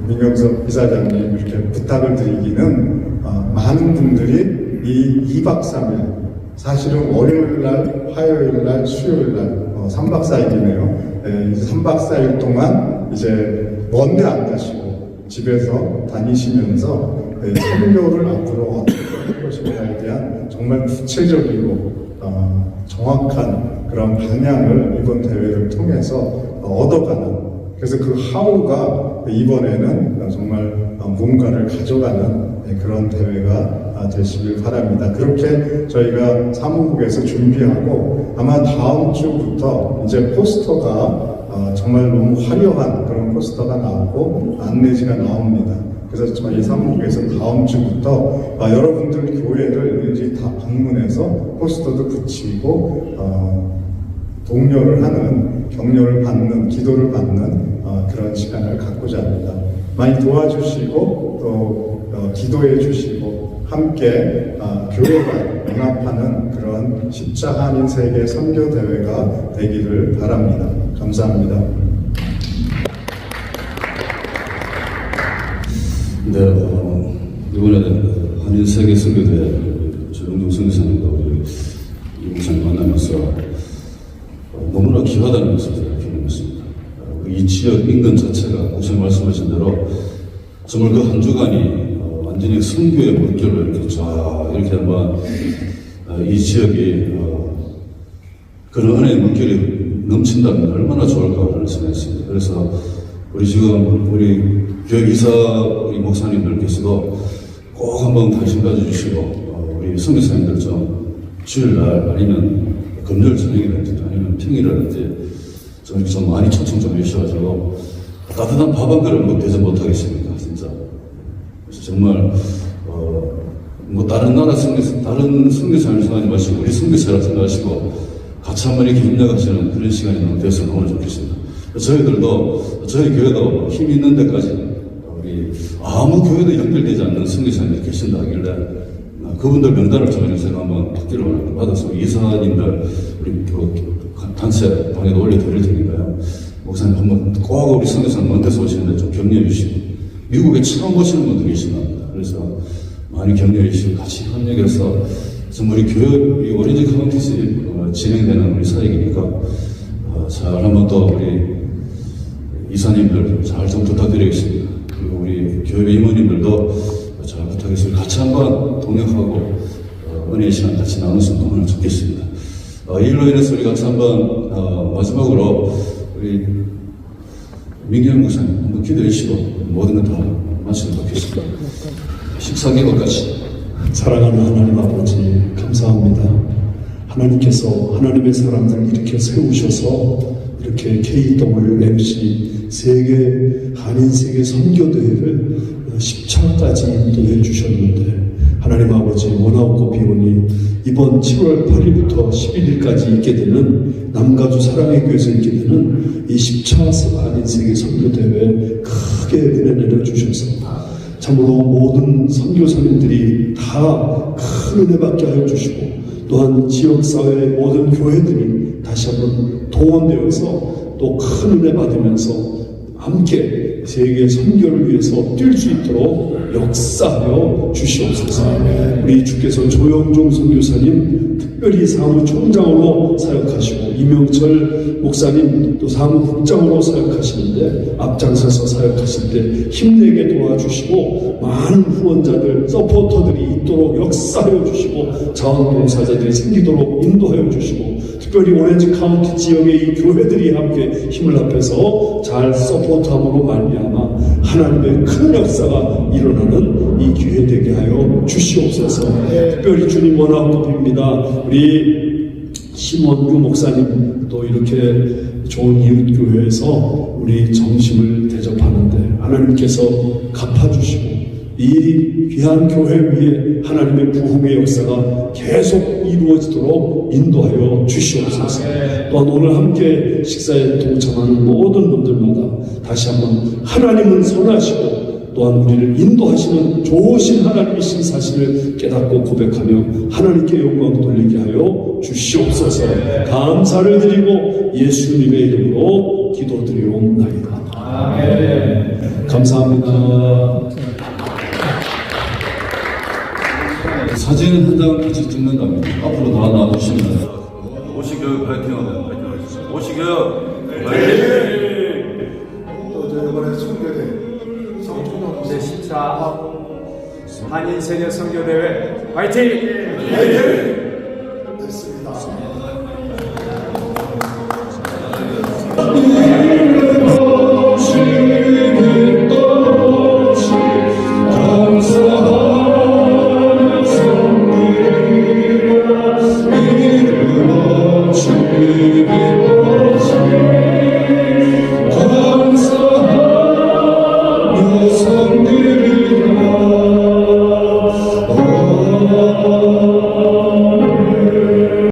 민경섭 이사장님 이렇게 부탁을 드리기는 많은 분들이 이 2박 3일 사실은 월요일날, 화요일날, 수요일날 3박 4일이네요. 이제 3박 4일 동안 이제 먼데 안 가시고 집에서 다니시면서 선교를 앞으로 어떻게 할 것인가에 대한 정말 구체적이고 정확한 그런 방향을 이번 대회를 통해서 얻어가는 그래서 그 하우가 이번에는 정말 뭔가를 가져가는 그런 대회가 되시길 바랍니다. 그렇게 저희가 사무국에서 준비하고 아마 다음 주부터 이제 포스터가 정말 너무 화려한 그런 포스터가 나오고 안내지가 나옵니다. 그래서 저희 사무국에서 다음 주부터 여러분들 교회를 이제 다 방문해서 포스터도 붙이고 독려를 하는, 격려를 받는, 기도를 받는 그런 시간을 갖고자 합니다. 많이 도와주시고 또 기도해 주시고 함께 교회가 연합하는 그런 십자 한인 세계 선교 대회가 되기를 바랍니다. 감사합니다. 네, 이번에 한인 세계 선교대 조영종 선교사님과 우리 이 목사님 만나면서 너무나 귀하다는 것을 제가 경험했습니다. 이 지역 인근 자체가 목사님 말씀하신 대로 정말 그 한 주간이 완전히 선교의 물결로 이렇게 쫙 이렇게 한번 이 지역이 그런 은혜의 물결이 넘친다면 얼마나 좋을까 하는 생각했습니다. 그래서 우리 지금 우리 교회 이사 우리 목사님들께서도 꼭 한번 관심 가져주시고 우리 선교사님들 좀 주일날 아니면 금요일 저녁이라든지 아니면 평일이라든지 좀 많이 초청 좀 해주셔가지고 따뜻한 밥 한 그릇 대접 못하겠습니까 진짜. 그래서 정말 뭐 다른 나라 선교사, 다른 선교사를 생각하지 마시고 우리 선교사라 생각하시고 같이 한번 이렇게 협력하시는 그런 시간이 너무 됐으면 너무 좋겠습니다. 저희들도 저희 교회도 힘이 있는 데까지 우리 아무 교회도 연결되지 않는 선교사님이 계신다 하길래 그분들 명단을 제가 한번 받기로 받아서 이사님들 우리 단체 방에도 올려드릴 테니까요. 목사님 한번 꼭 우리 선교사님 먼 데서 오시는데 좀 격려해 주시고 미국에 처음 오시는 분도 계신답니다. 그래서 많이 격려해 주시고 같이 협력해서 정말 우리 교회 오렌지 카운티에서 진행되는 우리 사역이니까 잘 한번 또 우리 이사님들 잘 좀 부탁드리겠습니다. 그리고 우리 교회 임원님들도 잘 부탁드리겠습니다. 같이 한번 동역하고 은혜의 시간 같이 나누시면 너무나 좋겠습니다. 이 일로 인해서 우리 같이 한번 마지막으로 우리 민경 목사님 한번 기도해 주시고 모든 건 다 마치도록 하겠습니다. 식사 기도까지. 사랑하는 하나님 아버지 감사합니다. 하나님께서 하나님의 사람들 이렇게 세우셔서 이렇게 KWMC 세계 한인 세계 선교대회를 10차까지 인도해 주셨는데 하나님 아버지 원하옵고 비오니 이번 7월 8일부터 11일까지 있게 되는 남가주 사랑의 교회에서 있게 되는 이 10차 한인 세계 선교대회에 크게 은혜 내려주셔서 참으로 모든 선교사님들이 다 큰 은혜 받게 하여 주시고 또한 지역사회 모든 교회들이 다시 한번 동원되어서 또 큰 은혜 받으면서 함께 세계 선교를 위해서 뛸 수 있도록 역사하여 주시옵소서. 우리 주께서 조영종 선교사님 특별히 사무총장으로 사역하시고 이명철 목사님 또 사무국장으로 사역하시는데 앞장서서 사역하실 때 힘내게 도와주시고 많은 후원자들 서포터들이 있도록 역사하여 주시고 자원봉사자들이 생기도록 인도하여 주시고 특별히 오렌지 카운티 지역의 이 교회들이 함께 힘을 합해서 잘 서포트함으로 말미암아 하나님의 큰 역사가 일어나는 이 기회 되게 하여 주시옵소서. 특별히 주님 원하옵고 빕니다. 우리 심원규 목사님 또 이렇게 좋은 이웃교회에서 우리 점심을 대접하는데 하나님께서 갚아주시고 이 귀한 교회 위에 하나님의 부흥의 역사가 계속 이루어지도록 인도하여 주시옵소서. 또한 오늘 함께 식사에 동참하는 모든 분들마다 다시 한번 하나님은 선하시고 또한 우리를 인도하시는 좋으신 하나님이신 사실을 깨닫고 고백하며 하나님께 영광 돌리게 하여 주시옵소서. 감사를 드리고 예수님의 이름으로 기도드리옵나이다. 아멘. 감사합니다. 사진 한 장 같이 찍는답니다. 앞으로 다 나와주시면 오시교육 파이팅 하세요. 오시교육 파이팅. 또 이번에 선교대 제14 한인세계 선교대회 화이팅!